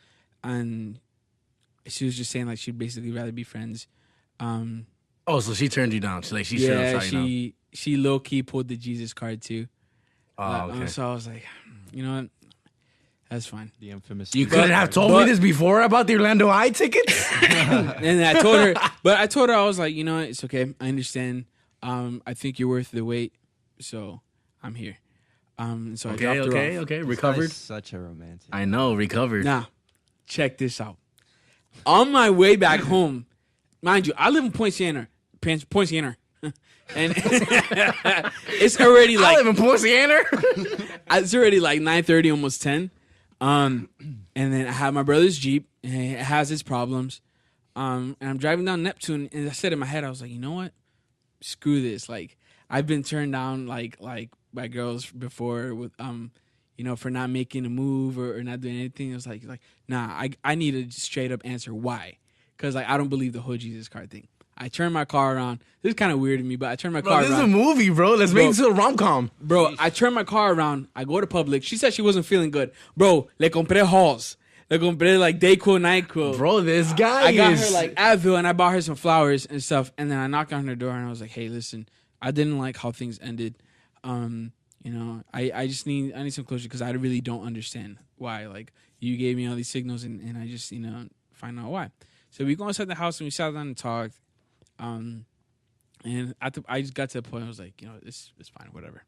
And she was just saying like she'd basically rather be friends. Oh, so she turned you down. She straight up shot you down. She low key pulled the Jesus card too. Oh, okay. So I was like, you know what? That's fine. The infamous. You couldn't have told me this before about the Orlando Eye tickets? And I told her, I was like, you know what? It's okay. I understand. I think you're worth the wait. So I'm here. So I dropped her off. Okay. Recovered. Such a romantic. I know, recovered. Now, check this out. On my way back home, mind you, I live in Point Siena. And it's already I like live in Poinciana. it's already like 9:30, almost 10. And then I have my brother's Jeep, and it has its problems. And I'm driving down Neptune, and I said in my head, I was like, you know what? Screw this. Like I've been turned down like by girls before with for not making a move or not doing anything. It was like nah, I need a straight up answer why. Because like I don't believe the whole Jesus card thing. I turned my car around. This is kind of weird to me, but I turned my Bro, car this is a around. movie, bro. Let's make this a rom-com. Bro, I turned my car around. I go to Publix. She said she wasn't feeling good. Bro, le compré halls. Le compré like Dayquil, NyQuil. Bro, this guy I got her like Advil and I bought her some flowers and stuff. And then I knocked on her door and I was like, hey, listen, I didn't like how things ended. You know, I need some closure because I really don't understand why. Like, you gave me all these signals and I just, you know, find out why. So we go inside the house and we sat down and talked. And I just got to the point I was like, you know, it's fine, whatever.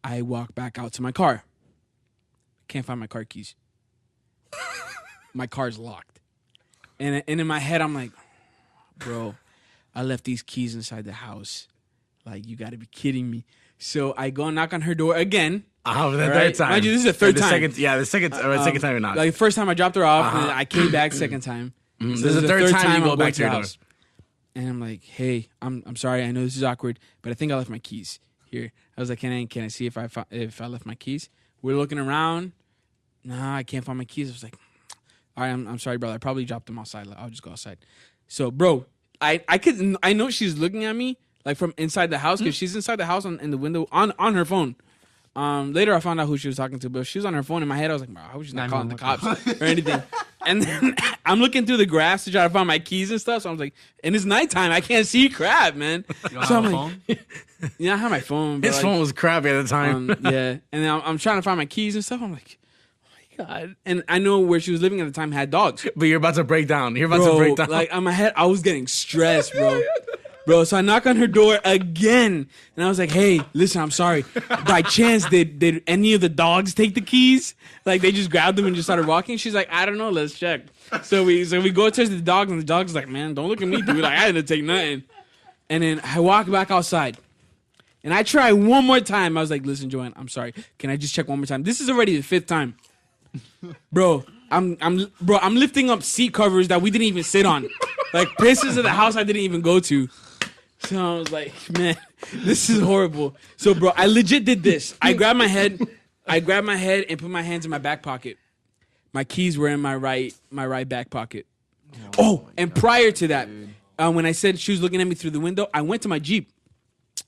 I walk back out to my car. Can't find my car keys. My car's locked. And in my head, I'm like, bro, I left these keys inside the house. Like, you got to be kidding me. So I go and knock on her door again. Oh, the third time. Mind you, this is the third time. The second time or not. Like, the first time I dropped her off, and then I came back second time. This is the third time you go back to your door. And I'm like, hey, I'm sorry. I know this is awkward, but I think I left my keys here. I was like, can I see if I left my keys? We're looking around. Nah, I can't find my keys. I was like, all right, I'm sorry, brother. I probably dropped them outside. I'll just go outside. So, bro, I know she's looking at me like from inside the house because she's inside the house in the window on her phone. Later, I found out who she was talking to, but she was on her phone. In my head, I was like, bro, I hope she's not calling the cops or anything. And then I'm looking through the grass to try to find my keys and stuff. So I was like, and it's nighttime. I can't see crap, man. You don't So have I'm a like, phone? yeah, I have my phone. But His phone was crappy at the time. yeah. And then I'm trying to find my keys and stuff. I'm like, oh my God. And I know where she was living at the time had dogs. But you're about to break down. Bro, like, on my head, I was getting stressed, bro. Bro, so I knock on her door again. And I was like, hey, listen, I'm sorry. By chance, did any of the dogs take the keys? Like, they just grabbed them and just started walking? She's like, I don't know. Let's check. So we go to the dogs, and the dog's like, man, don't look at me, dude. Like, I didn't take nothing. And then I walk back outside. And I try one more time. I was like, listen, Joanne, I'm sorry. Can I just check one more time? This is already the fifth time. Bro, I'm lifting up seat covers that we didn't even sit on. Like, places of the house I didn't even go to. So I was like, man, this is horrible. So, bro, I legit did this. I grabbed my head and put my hands in my back pocket. My keys were in my right back pocket. And prior to that, when I said she was looking at me through the window, I went to my Jeep,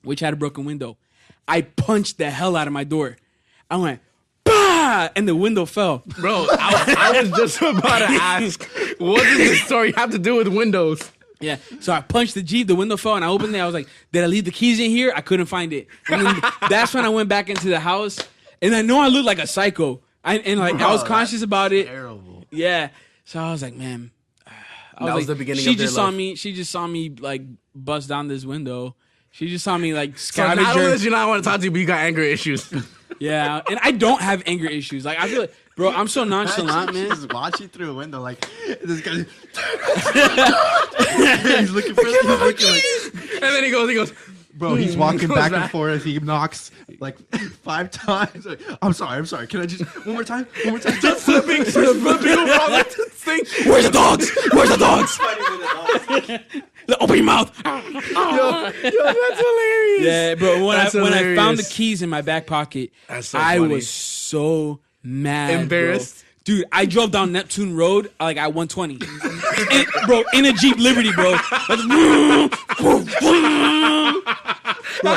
which had a broken window. I punched the hell out of my door. I went, bah! And the window fell. Bro, I was just about to ask, what does this story have to do with windows? Yeah, so I punched the Jeep, the window fell, and I opened it. I was like, did I leave the keys in here? I couldn't find it. And then that's when I went back into the house, and I know I looked like a psycho. I was conscious about it. Terrible. Yeah, so I was like, man. That was the beginning she of their just saw love. me. She just saw me, like, bust down this window. She just saw me, like, So not scavenger. only does you not want to talk to you, but you got anger issues. Yeah, and I don't have anger issues. Like, I feel like, bro, I'm so nonchalant, man. Just watching through a window like this guy. He's looking for. He's looking like, And then he goes, bro. He's walking Goes back and back. forth. He knocks like 5 times. Like, I'm sorry. Can I just one more time? Just flipping around like this thing. Where's the dogs? Where's the dogs? Open your mouth. Yo, that's hilarious. Yeah, bro. When I That's found the hilarious. keys in my back pocket, That's so I funny. was so mad, Embarrassed? bro. Dude, I drove down Neptune Road like at 120, in a Jeep Liberty, bro. Bro,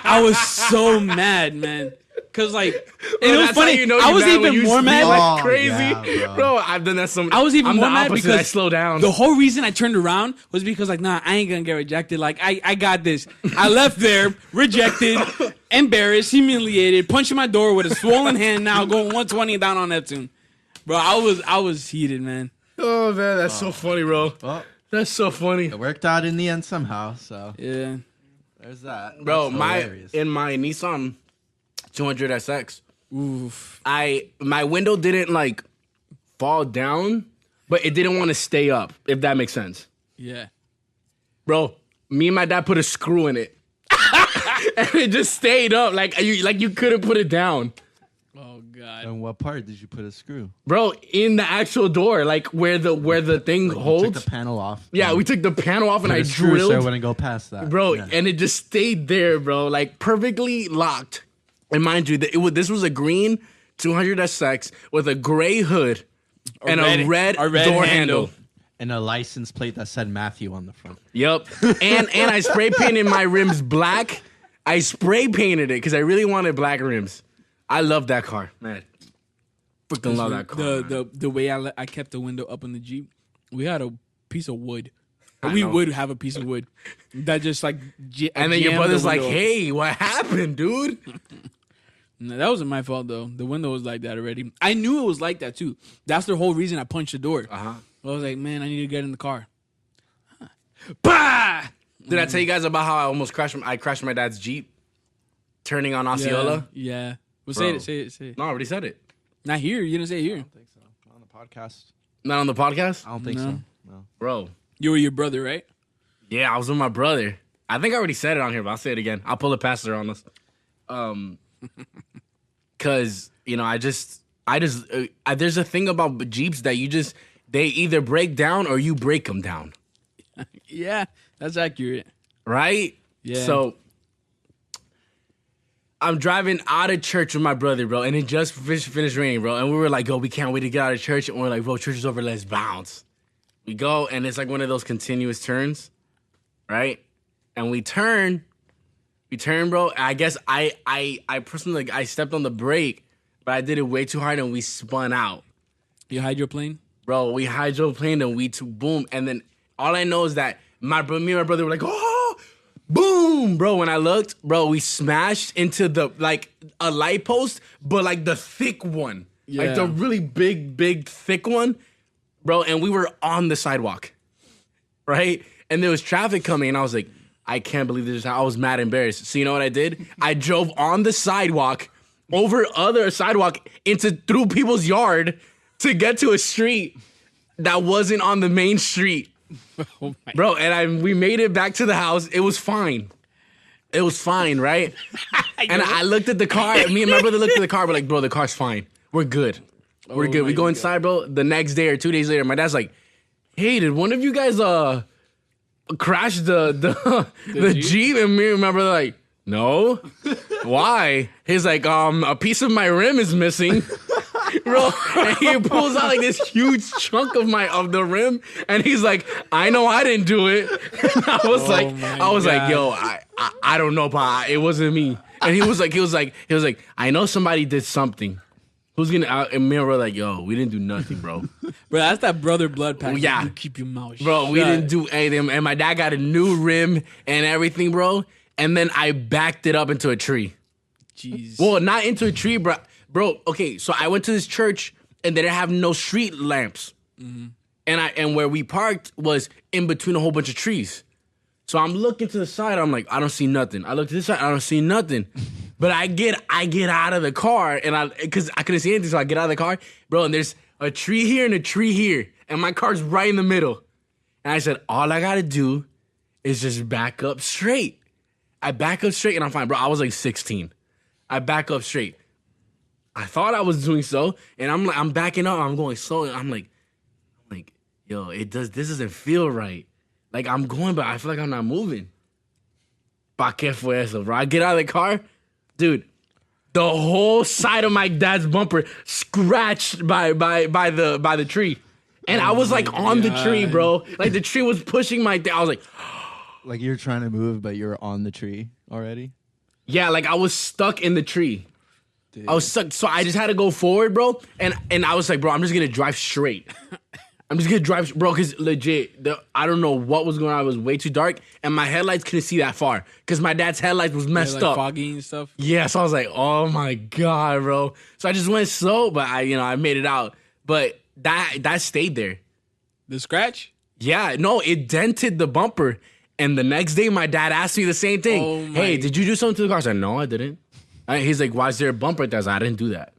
I was so mad, man. Cause like, and it was That's how funny. you know I you're was mad when even you more speed mad. like Oh, crazy. yeah, bro, I've done that so much. I was even I'm more the mad opposite. because I slow down. the whole reason I turned around was because like, nah, I ain't gonna get rejected. Like, I got this. I left there, rejected, embarrassed, humiliated, punching my door with a swollen hand. Now going 120 down on Neptune, bro. I was heated, man. Oh man, that's so funny, bro. Well, That's so funny, it worked out in the end somehow. So Yeah, there's that, bro. That's hilarious. In my Nissan 200SX, oof. my window didn't like fall down, but it didn't want to stay up. If that makes sense, Yeah. bro. Me and my dad put a screw in it, and it just stayed up. Like you couldn't put it down. Oh God. And what part did you put a screw? Bro, in the actual door, like where the thing You holds. took the panel off. Yeah, we took the panel off and Put I a screw so drilled, it wouldn't go past that, bro, Yeah. and it just stayed there, bro, like perfectly locked. And mind you, this was a green 200SX with a gray hood and a red door handle. And a license plate that said Matthew on the front. Yep. And I spray painted my rims black. I spray painted it because I really wanted black rims. I love that car, man. Freaking love that car. The way I kept the window up on the Jeep, we had a piece of wood. We would have a piece of wood that just like. And then your brother's like, "Hey, what happened, dude?" No, that wasn't my fault though. The window was like that already. I knew it was like that too. That's the whole reason I punched the door. I was like, man, I need to get in the car. Bah! Did I tell you guys about how I almost crashed? I crashed my dad's Jeep, turning on Osceola. Yeah. Well, say it. No, I already said it. Not here. You didn't say it here. I don't think so. Not on the podcast. Not on the podcast? I don't think so. No. Bro. You were your brother, right? Yeah, I was with my brother. I think I already said it on here, but I'll say it again. I'll pull a pastor on us. Because, you know, there's a thing about Jeeps that they either break down or you break them down. Yeah, that's accurate. Right? Yeah. So, I'm driving out of church with my brother, bro, and it just finished raining, bro. And we were like, we can't wait to get out of church. And we're like, bro, church is over, let's bounce. We go, and it's like one of those continuous turns, right? And we turn, bro. I guess I personally, I stepped on the brake, but I did it way too hard, and we spun out. You hydroplane? Bro, we hydroplaned, and boom. And then all I know is that me and my brother were like, oh, boom, bro. When I looked, bro, we smashed into a light post, but like the thick one. Yeah. Like the really big, thick one. Bro, and we were on the sidewalk, right? And there was traffic coming, and I was like, I can't believe this. I was mad embarrassed. So you know what I did? I drove on the sidewalk, over other sidewalk, through people's yard to get to a street that wasn't on the main street. Oh bro, and we made it back to the house. It was fine. It was fine, right? And I looked at the car. Me and my brother looked at the car. We're like, bro, the car's fine. We're good. We're good. We go inside, bro. The next day or 2 days later, my dad's like, hey, did one of you guys crash the Jeep? And me and my brother like, no. Why? He's like, a piece of my rim is missing. Bro, and he pulls out like this huge chunk of the rim, and he's like, I know I didn't do it. And I was like, yo, I don't know, pa. It wasn't me. And he was like, I know somebody did something. Who's gonna? And me and we're like, yo, we didn't do nothing, bro. Bro, that's that brother blood pack. Yeah, you keep your mouth shut. Bro, we didn't do anything. And my dad got a new rim and everything, bro. And then I backed it up into a tree. Jeez. Well, not into a tree, bro. Bro, okay, so I went to this church and they didn't have no street lamps. Mm-hmm. And where we parked was in between a whole bunch of trees. So I'm looking to the side, I'm like, I don't see nothing. I look to this side, I don't see nothing. But I get out of the car because I couldn't see anything, so I get out of the car, bro, and there's a tree here and a tree here, and my car's right in the middle. And I said, all I gotta do is just back up straight. I back up straight and I'm fine, bro. I was like 16. I back up straight. I thought I was doing so, and I'm backing up. I'm going slow, and I'm like, yo, this doesn't feel right. Like I'm going, but I feel like I'm not moving. Pa que fue eso, bro? I get out of the car, dude. The whole side of my dad's bumper scratched by the tree, and I was like on the tree, bro. Like the tree was pushing my. I was like, like you're trying to move, but you're on the tree already. Yeah, like I was stuck in the tree. Dude. I was stuck, so I just had to go forward, bro. And I was like, bro, I'm just gonna drive straight. I'm just gonna drive, bro, because legit, I don't know what was going on. It was way too dark, and my headlights couldn't see that far because my dad's headlights was messed up, foggy and stuff. Yeah, so I was like, oh my god, bro. So I just went slow, but I made it out. But that stayed there. The scratch? Yeah, no, it dented the bumper. And the next day, my dad asked me the same thing. Hey, did you do something to the car? I said, no, I didn't. He's like, why is there a bump right there? I said, I didn't do that.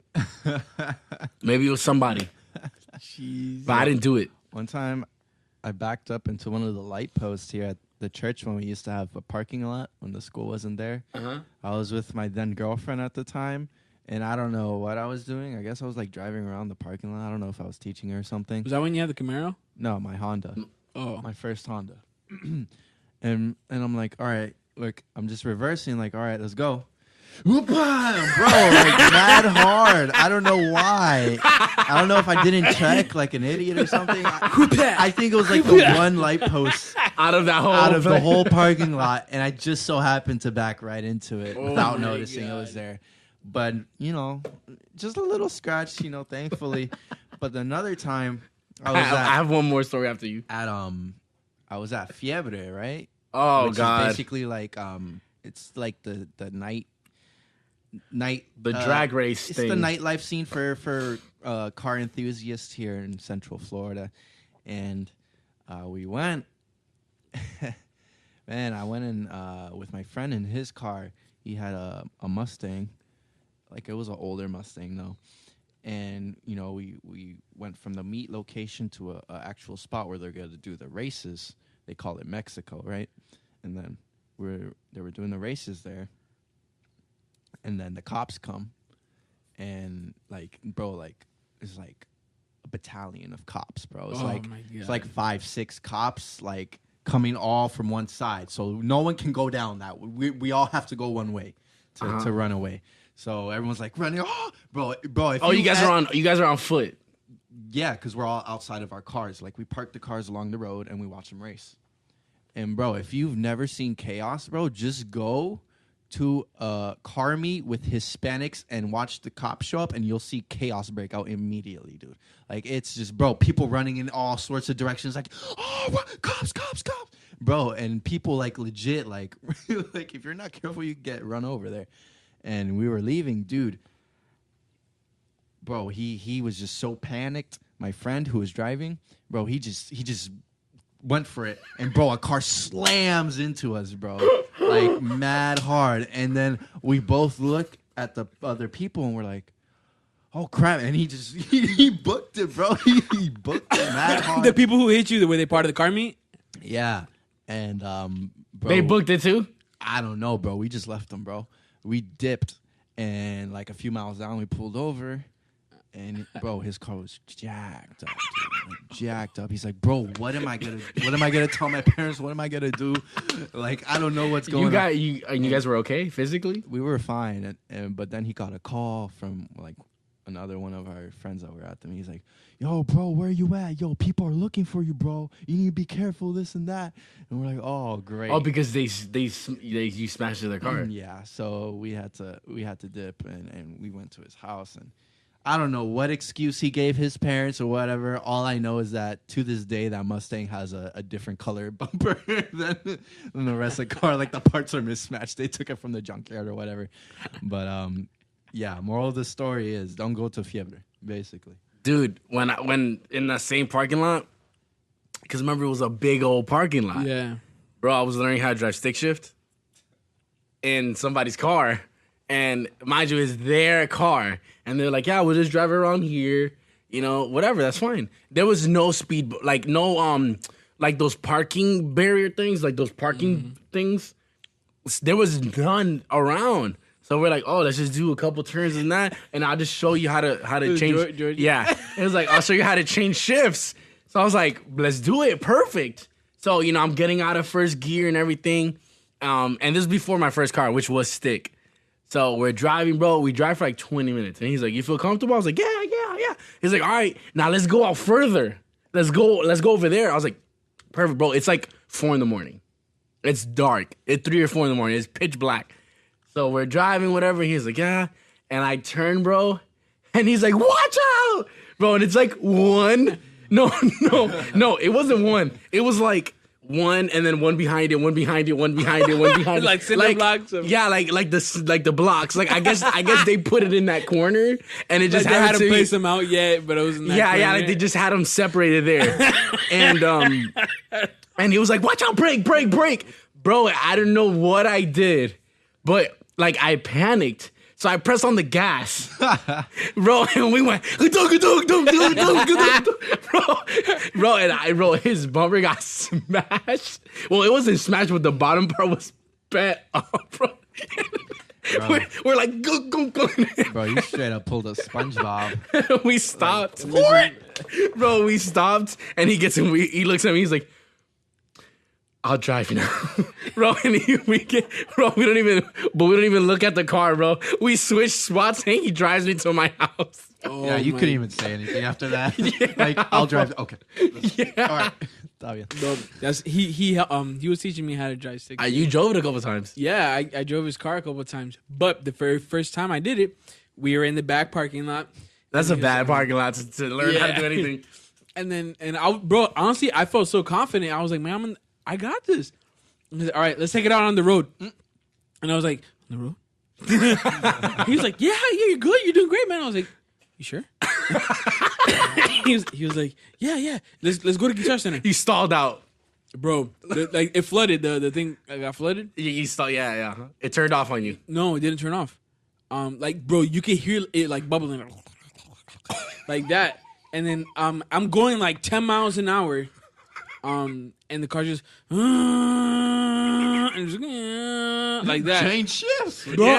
Maybe it was somebody. Jeez. But I didn't do it. One time, I backed up into one of the light posts here at the church when we used to have a parking lot when the school wasn't there. Uh-huh. I was with my then girlfriend at the time, and I don't know what I was doing. I guess I was like driving around the parking lot. I don't know if I was teaching her or something. Was that when you had the Camaro? No, my Honda. Oh. My first Honda. And I'm like, all right, look, I'm just reversing, like, all right, let's go. Whoop, bro, like mad hard. I don't know why. I don't know if I didn't check like an idiot or something. I think it was like the one light post out of the whole parking lot, and I just so happened to back right into it without noticing it was there. But just a little scratch, thankfully. But another time, I have one more story after you. I was at Fiebre, right? Oh, which God. is basically like it's like the night drag race it's thing. The nightlife scene for car enthusiasts here in Central Florida, and we went. Man, I went in with my friend in his car. He had a Mustang, like it was an older Mustang though, and we went from the meet location to a actual spot where they're going to do the races. They call it Mexico, right? And then they were doing the races there. And then the cops come, and it's like a battalion of cops, bro. It's like 5-6 cops, like coming all from one side. So no one can go down that way. We all have to go one way to run away. So everyone's like running. Oh, bro. You guys are on foot. Yeah, because we're all outside of our cars. Like we park the cars along the road and we watch them race. And bro, if you've never seen chaos, bro, just go to a car meet with Hispanics and watch the cops show up, and you'll see chaos break out immediately, dude. Like, it's just, bro, people running in all sorts of directions, like, oh, cops, bro. And people, like, legit, like, like, if you're not careful, you get run over there. And we were leaving, dude. Bro, he was just so panicked. My friend who was driving, bro, he just went for it, and bro, a car slams into us, bro, like mad hard. And then we both look at the other people, and we're like, "Oh crap!" And he booked it, bro. He booked it mad hard. The people who hit you, were they part of the car meet? Yeah, and bro, They booked it too. I don't know, bro. We just left them, bro. We dipped, and like a few miles down, we pulled over. And bro, his car was jacked up, dude. Like, jacked up. He's like, bro, what am I gonna tell my parents? What am I gonna do? Like, I don't know what's going on. You guys were okay physically? We were fine, but then he got a call from like another one of our friends that were at them. He's like, yo, bro, where you at? Yo, people are looking for you, bro. You need to be careful, this and that. And we're like, oh, great. Oh, because you smashed their car. Yeah, so we had to dip, and we went to his house, and I don't know what excuse he gave his parents or whatever. All I know is that to this day, that Mustang has a different color bumper than the rest of the car. Like, the parts are mismatched. They took it from the junkyard or whatever. But yeah, moral of the story is don't go to Fiebre, basically. Dude, when in the same parking lot, because remember it was a big old parking lot. Yeah. Bro, I was learning how to drive stick shift in somebody's car. And mind you, it's their car. And they're like, yeah, we'll just drive around here. Whatever, that's fine. There was no speed, like no, like those parking barrier things, like those parking things. There was none around. So we're like, oh, let's just do a couple turns and that. And I'll just show you how to change. George. Yeah. It was like, I'll show you how to change shifts. So I was like, let's do it. Perfect. So, I'm getting out of first gear and everything. And this is before my first car, which was stick. So we're driving, bro. We drive for like 20 minutes. And he's like, you feel comfortable? I was like, yeah. He's like, all right, now let's go out further. Let's go over there. I was like, perfect, bro. It's like 4 a.m. It's dark. It's 3 or 4 a.m. It's pitch black. So we're driving, whatever. He's like, yeah. And I turn, bro. And he's like, watch out. Bro, and it's like one. No. It wasn't one. It was like one, and then one behind it, one behind it, one behind it, one behind it. Like cinder blocks? Yeah, like the blocks. Like I guess they put it in that corner, and it just they hadn't placed them out yet, but it was in that corner. Yeah, like they just had them separated there. And he was like, watch out, brake. Bro, I don't know what I did, but like I panicked. So I pressed on the gas, bro, and we went, bro, his bumper got smashed. Well, it wasn't smashed, but the bottom part was bent up, bro. We're like, go. Bro, you straight up pulled a SpongeBob. We stopped. Bro, we stopped, and he looks at me, he's like, I'll drive you now, bro. And we don't even look at the car, bro. We switch spots, and he drives me to my house. Oh, Yeah, you my- couldn't even say anything after that. Yeah. Like, I'll drive. Okay. Yeah, All right. Está bien. Bro, that's he was teaching me how to drive stick. you drove it a couple times. Yeah, I drove his car a couple of times, but the very first time I did it, we were in the back parking lot. That's a And he was bad like- parking lot to learn how to Yeah. do anything. Bro, honestly, I felt so confident. I was like, man, I got this. And he's like, all right, let's take it out on the road. And I was like, on the road? He was like, yeah, you're good. You're doing great, man. I was like, you sure? he was like, yeah. Let's go to Guitar Center. You stalled out. Bro, like it flooded. The thing got flooded. You stalled. Yeah. It turned off on you. No, it didn't turn off. Like, bro, you could hear it like bubbling, like that. And then I'm going like 10 miles an hour, and the car just and just, like that. Change shifts. Bro, Yeah,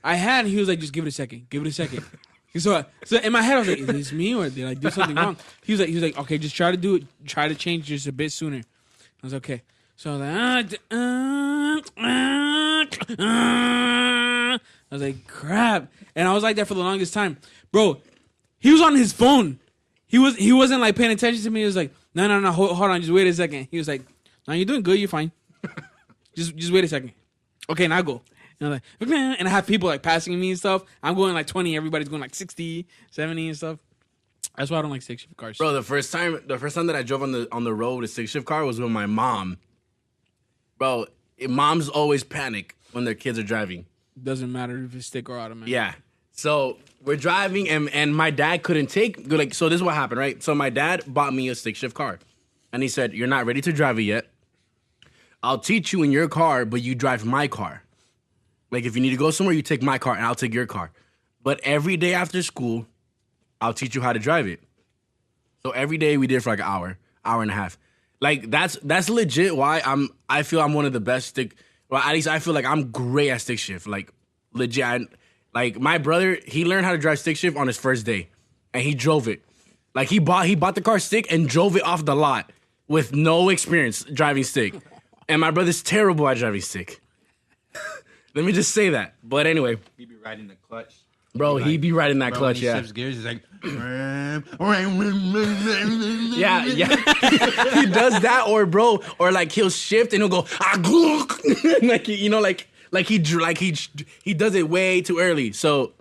I had. And he was like, just give it a second. So in my head, I was like, is this me or did I do something wrong? He was like, okay, just try to do it. Try to change just a bit sooner. I was like, okay. So I was like, crap. And I was like that for the longest time. Bro, he was on his phone. He wasn't like paying attention to me. He was like, no, hold on, just wait a second. He was like, no, you're doing good, you're fine. just wait a second. Okay, now go. And I'm like, okay. And I have people like passing me and stuff. I'm going like 20, everybody's going like 60, 70 and stuff. That's why I don't like stick shift cars. Bro, the first time that I drove on the road a stick shift car was with my mom. Bro, moms always panic when their kids are driving. Doesn't matter if it's stick or automatic. Yeah. So we're driving and my dad couldn't so this is what happened, right? So my dad bought me a stick shift car. And he said, you're not ready to drive it yet. I'll teach you in your car, but you drive my car. Like if you need to go somewhere, you take my car and I'll take your car. But every day after school, I'll teach you how to drive it. So every day we did it for like an hour and a half. Like that's legit why I feel I'm one of the best well, at least I feel like I'm great at stick shift. Like legit. Like my brother, he learned how to drive stick shift on his first day, and he drove it. Like he bought the car stick and drove it off the lot with no experience driving stick. And my brother's terrible at driving stick. Let me just say that. But anyway, You be riding the clutch. bro, he be riding that Bro, clutch, when he yeah. shifts gears, he's like, Yeah. He does that, or like he'll shift and he'll go like he does it way too early. So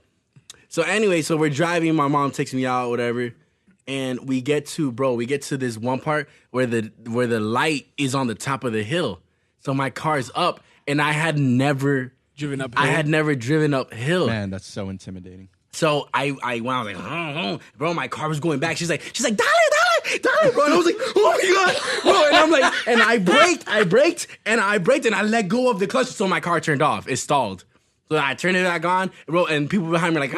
anyway, so we're driving. My mom takes me out, whatever, and we get to this one part where the light is on the top of the hill. So my car's up, and I had never Driven up. I had never driven uphill. man, that's so intimidating. So I went, I was like, bro, my car was going back. She's like, dale, bro. And I was like, oh my God, bro. And I'm like, and I braked, and I let go of the clutch. So my car turned off. It stalled. So I turned it back on, bro, and people behind me are like,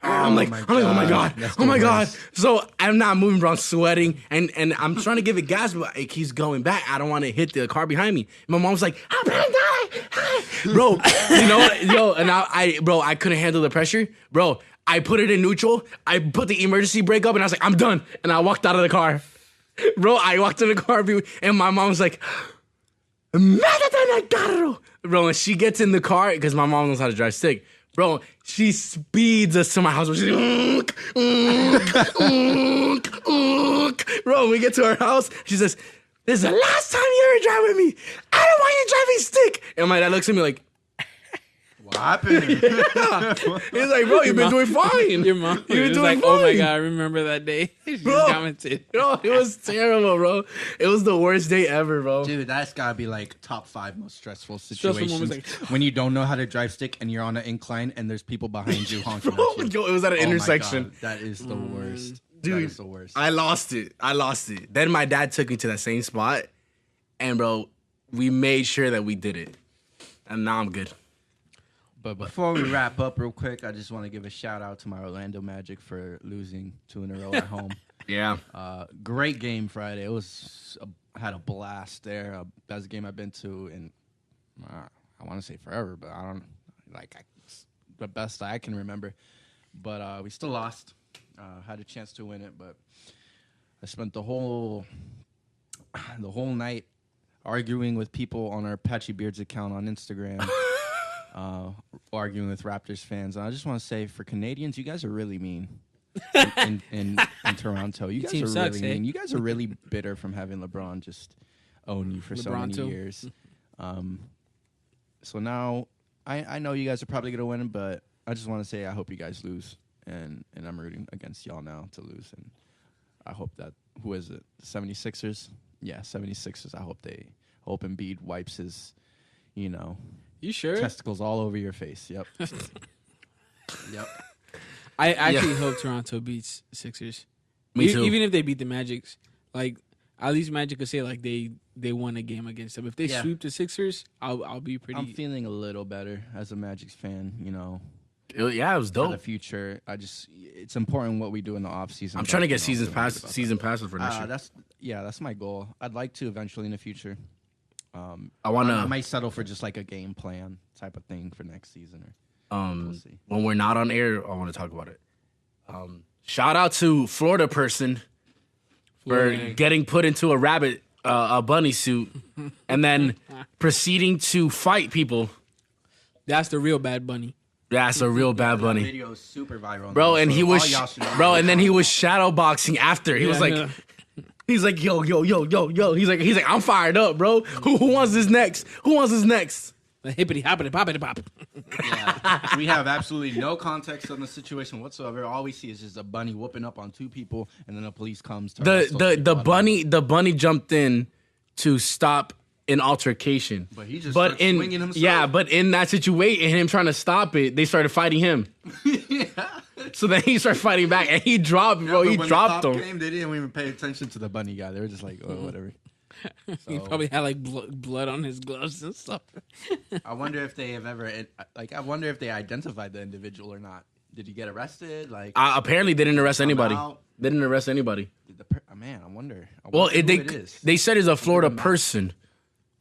I'm like, oh my God, That's oh my the God. worst. So I'm not moving, bro. I'm sweating, and I'm trying to give it gas, but it keeps going back. I don't want to hit the car behind me. My mom's like, bro, you know what? Yo, and I couldn't handle the pressure, bro. I put it in neutral. I put the emergency brake up, and I was like, I'm done. And I walked out of the car. Bro, I walked in the car, and my mom was like, métete en el carro. Bro, when she gets in the car, because my mom knows how to drive stick, bro, she speeds us to my house. She's like, bro, when we get to our house, she says, this is the last time you ever drive with me. I don't want you driving stick. And my dad looks at me like, What happened? he's like, bro, you've been doing fine. Your mom You've been was doing like, oh my fine. God, I remember that day. She Bro. just commented. Bro, it was terrible, bro. It was the worst day ever, bro. Dude, that's gotta be like top 5 most stressful Stressful situations moments, like- when you don't know how to drive stick and you're on an incline and there's people behind you honking Bro, at you. yo, it was at an Oh my intersection. God, that is the worst. Dude, that is the worst. I lost it. Then my dad took me to that same spot, and bro, we made sure that we did it. And now I'm good. But before we wrap up real quick, I just want to give a shout out to my Orlando Magic for losing 2 in a row at home. Yeah. Great game Friday. It was had a blast there. Best game I've been to in I want to say forever, but I don't the best I can remember. But we still lost. Had a chance to win it, but I spent the whole night arguing with people on our Patchy Beards account on Instagram, arguing with Raptors fans. And I just want to say, for Canadians, you guys are really mean. In Toronto, you guys are sucks, really eh? mean. You guys are really bitter from having LeBron just own you for so many LeBron too. years. So now I know you guys are probably gonna win, but I just want to say I hope you guys lose, and I'm rooting against y'all now to lose, and I hope that who is it? The 76ers? Yeah, 76ers. I hope Embiid wipes his, You sure? testicles all over your face. Yep. Yep. I actually hope Toronto beats Sixers. Me too. Even if they beat the Magics, like at least Magic could say like they won a game against them. If they sweep the Sixers, I'll be pretty. I'm feeling a little better as a Magic fan. It was For the dope. future, it's important what we do in the off season. I'm trying to get season passes for next year. That's my goal. I'd like to eventually in the future. I want I to. might settle for just like a game plan type of thing for next season. We'll see. When we're not on air, I want to talk about it. Shout out to Florida person for getting put into a bunny suit, and then proceeding to fight people. That's the real Bad Bunny. That's a real bad bunny. That video is super viral, Bro, and so he was, all y'all should know. bro, and then he was shadow boxing after. He was like, no. he's like, yo. He's like, I'm fired up, bro. Who wants this next? Who wants this next? The hippity hoppity poppity pop. Yeah. We have absolutely no context on the situation whatsoever. All we see is just a bunny whooping up on two people, and then the police comes. To arrest those people. The bunny jumped in to stop an altercation. But he just started swinging himself. Yeah, but in that situation, him trying to stop it, they started fighting him. Yeah. So then he started fighting back, and he dropped, bro. But He when dropped the cop him. came, they didn't even pay attention to the bunny guy. They were just like, oh, whatever. He probably had like blood on his gloves and stuff. I wonder if they have ever, I wonder if they identified the individual or not. Did he get arrested? Like, Apparently, they didn't arrest anybody. out? They didn't arrest anybody. man, I wonder. Well, who it is. they said it's a Florida person.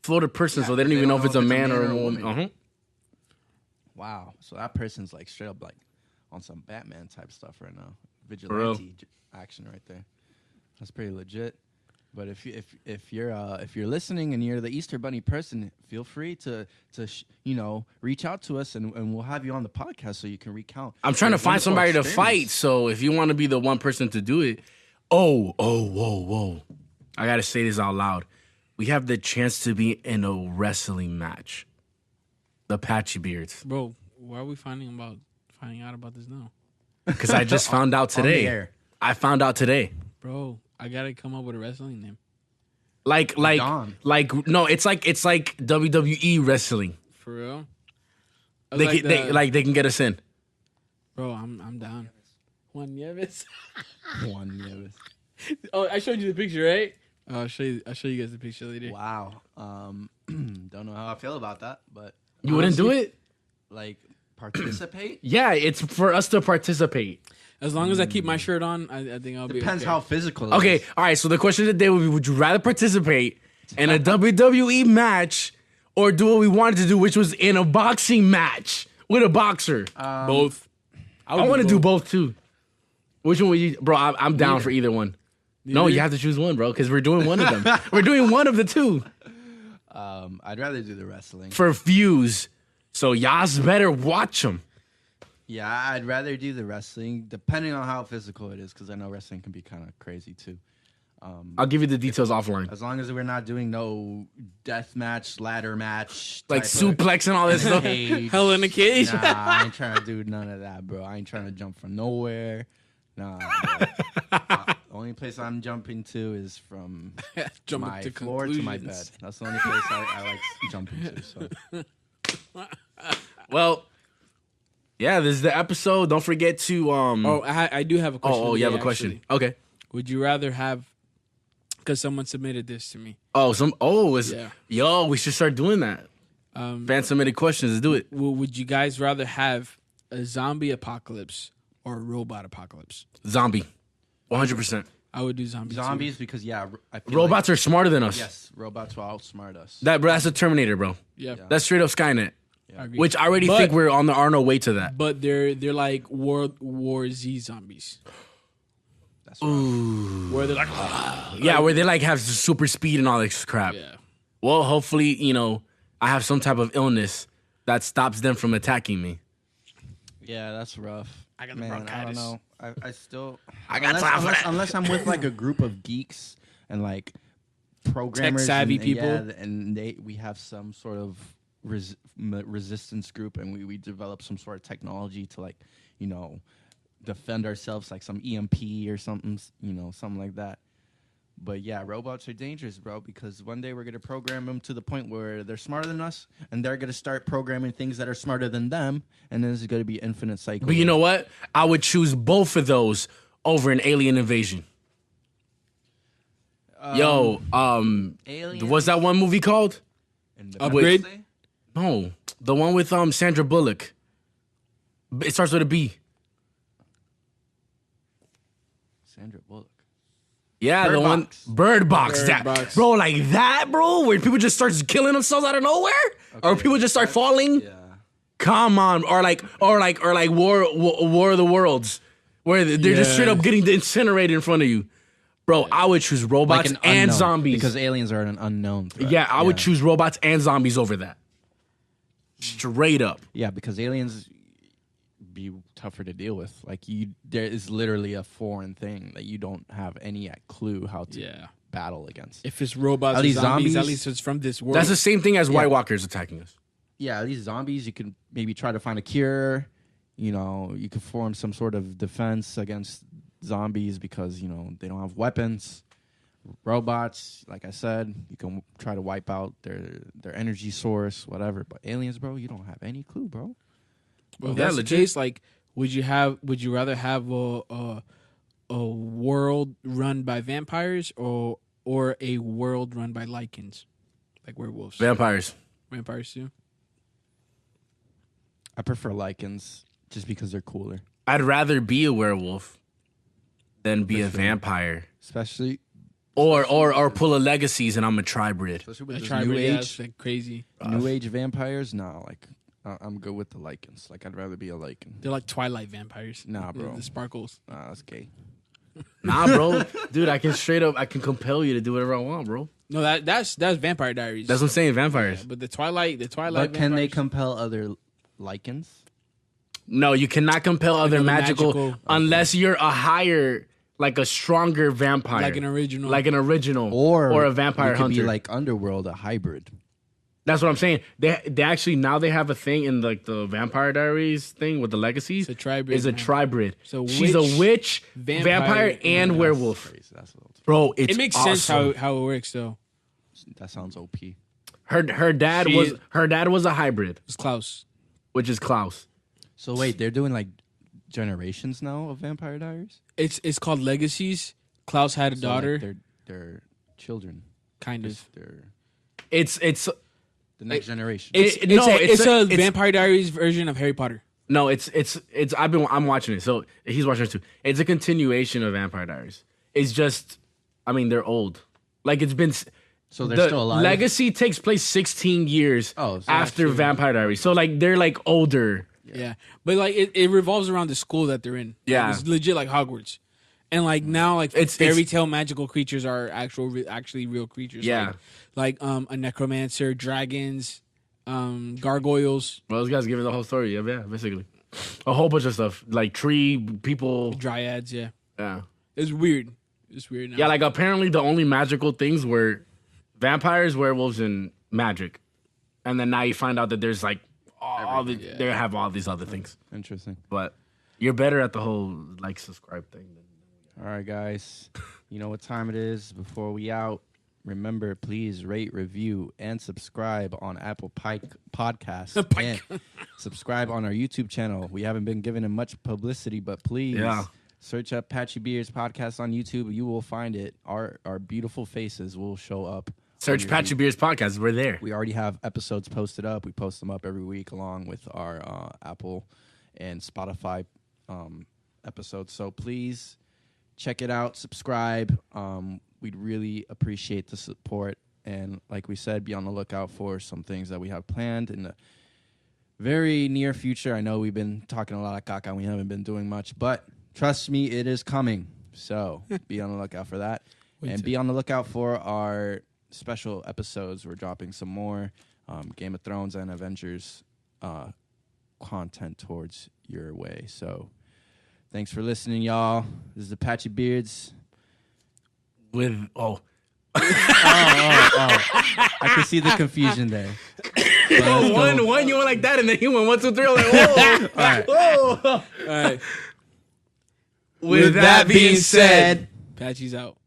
Florida person, Yeah, so they don't even know if it's a man or a woman. woman. Wow. So that person's like straight up like on some Batman type stuff right now. real. Vigilante action right there. That's pretty legit. But if you're listening and you're the Easter Bunny person, feel free to reach out to us and we'll have you on the podcast so you can recount. I'm trying to your find wonderful somebody to experience. fight. So if you want to be the one person to do it, whoa. I got to say this out loud. We have the chance to be in a wrestling match. The Patchy Beards. Bro, why are we finding out about this now? Because I just found out On the today. air. I found out today. Bro, I gotta come up with a wrestling name. Like Dawn. no, it's like WWE wrestling. For real? They can get us in. Bro, I'm down. Juan Nieves. One, yeah, Oh, I showed you the picture, right? I'll show you guys the picture later. wow. Don't know how I feel about that, but You wouldn't do it? like participate. Yeah, it's for us to participate. As long as I keep my shirt on, I think I'll be Depends okay. how physical. It Okay, is. all right. So the question of the day would be: would you rather participate in a WWE match or do what we wanted to do, which was in a boxing match with a boxer? Both. I want to do both too. Which one would you, bro? I'm down for either one. No, you have to choose one, bro, because we're doing one of them. We're doing one of the two I'd rather do the wrestling. for views. So y'all's better watch them. Yeah, I'd rather do the wrestling, depending on how physical it is, because I know wrestling can be kind of crazy too. I'll give you the details offline, As long as we're not doing no death match, ladder match, like type of suplex and all this stuff. cage. Hell in a cage. Nah, I ain't trying to do none of that, bro. I ain't trying to jump from nowhere. Nah. Bro. The only place I'm jumping to is from Jumping my to floor to my bed. conclusions. That's the only place I like jumping to. So Well, yeah, this is the episode. Don't forget to Oh, I do have a question. Oh, you have a today, question. actually. Okay. Would you rather have? Because someone submitted this to me. Yeah. Yo, we should start doing that. Um, Fan submitted questions. Let's do it. Would you guys rather have a zombie apocalypse or a robot apocalypse? Zombie. 100%. I would do zombies. zombies, because I feel Robots are smarter than us. yes, robots will outsmart us. That's a Terminator, bro. Yeah. That's straight up Skynet. I agree. Which I already think we're on our way to that. But they're like World War Z zombies, That's right. where they're like, Yeah, where they like have super speed and all this crap. yeah. Well, hopefully, I have some type of illness that stops them from attacking me. Yeah, that's rough. I got the Man, I don't bronchitis. know. I still I got time for that. unless I'm with like a group of geeks and like programmers, Tech-savvy and people. yeah, and we have some sort of resistance group, and we develop some sort of technology to like defend ourselves, like some EMP or something, something like that. But yeah, robots are dangerous, bro, because one day we're going to program them to the point where they're smarter than us, and they're going to start programming things that are smarter than them, and then this is going to be infinite cycle. But you know what? I would choose both of those over an alien invasion. Aliens. What's that one movie called? Upgrade? No, the one with Sandra Bullock. It starts with a B. Sandra Bullock. Yeah, Bird the one Box. Bird Box. Bird That Box. bro, like that, bro, where people just start killing themselves out of nowhere, or people just start falling. Yeah. Come on, or like War of the Worlds, where they're just straight up getting incinerated in front of you, bro. I would choose robots Like an and unknown, zombies because aliens are an unknown threat. Yeah, I would choose robots and zombies over that. Straight up. Yeah, because aliens be tougher to deal with. Like there is literally a foreign thing that you don't have any clue how to battle against. If it's robots At or least zombies, at zombies- least it's from this world. That's the same thing as White Walkers attacking us. Yeah, these zombies, you can maybe try to find a cure. You could form some sort of defense against zombies because they don't have weapons. Robots, like I said, you can try to wipe out their energy source, whatever. But aliens, bro, you don't have any clue, bro. Well, if Yeah, that's the legit. case, like, would you rather have a world run by vampires or a world run by lycans, like werewolves? Vampires. Vampires too. I prefer lichens just because they're cooler. I'd rather be a werewolf than be a vampire. Especially Or pull a Legacies and I'm a tribrid. with I this try new really age, like crazy. new age vampires. Nah, like I'm good with the lichens. Like I'd rather be a lichen. They're like Twilight vampires. Nah, bro. The sparkles. Nah, that's gay. Nah, bro. Dude, I can compel you to do whatever I want, bro. No, that's Vampire Diaries. That's what I'm saying, vampires. Yeah, but the Twilight. But can they vampires- compel other lichens? No, you cannot compel other Another magical magical- unless you're a higher, like a stronger vampire. like an original? Or a vampire you could hunter. be like Underworld, a hybrid. That's what I'm saying. They actually now they have a thing in like the Vampire Diaries thing with the Legacies. It's a tribrid, Is a man. tribrid. So She's a witch, vampire, and yeah. werewolf. Crazy. That's a little Bro, it's It makes awesome. sense how it works though. that sounds OP. Her dad was a hybrid, It's Klaus. which is Klaus. So wait, they're doing like generations now of Vampire Diaries. It's called Legacies. Klaus had a So, like, daughter, they're children. kind of. They're It's the next generation. It's a Vampire Diaries version of Harry Potter. No, it's I'm watching it. So he's watching it too. It's a continuation of Vampire Diaries. It's just, I mean, they're old. Like it's been. So they're the still alive. Legacy takes place 16 years Oh, so after actually- Vampire Diaries. So like they're like older. Yeah, but like it revolves around the school that they're in. Yeah. Like, it's legit like Hogwarts, and like now like It's- fairy tale magical creatures are actually real creatures. Yeah. like a necromancer, dragons, gargoyles, Well, those guys giving the whole story. Yeah, basically, a whole bunch of stuff like tree people. dryads. Yeah, Yeah, it's weird. It's weird now. yeah. Like apparently the only magical things were vampires, werewolves, and magic. And then now you find out that there's like they have all these other things. Interesting. But you're better at the whole like subscribe thing. All right, guys. You know what time it is. Before we out, remember, please rate, review, and subscribe on Apple Podcasts. And subscribe on our YouTube channel. We haven't been giving it much publicity, but please search up Patchy Beers Podcast on YouTube. You will find it. Our beautiful faces will show up. Search Patchy Beers Podcast. We're there. We already have episodes posted up. We post them up every week along with our Apple and Spotify episodes. So please check it out. Subscribe. We'd really appreciate the support. And like we said, be on the lookout for some things that we have planned in the very near future. I know we've been talking a lot of caca and we haven't been doing much, but trust me, it is coming. So be on the lookout for that. And be on the lookout for our special episodes. We're dropping some more Game of Thrones and Avengers content towards your way. So thanks for listening, y'all. This is the Patchy Beards. With I can see the confusion there. one you went like that, and then he went 1, 2, 3. I'm like, whoa. All right. All right. With that being said, Patchy's out.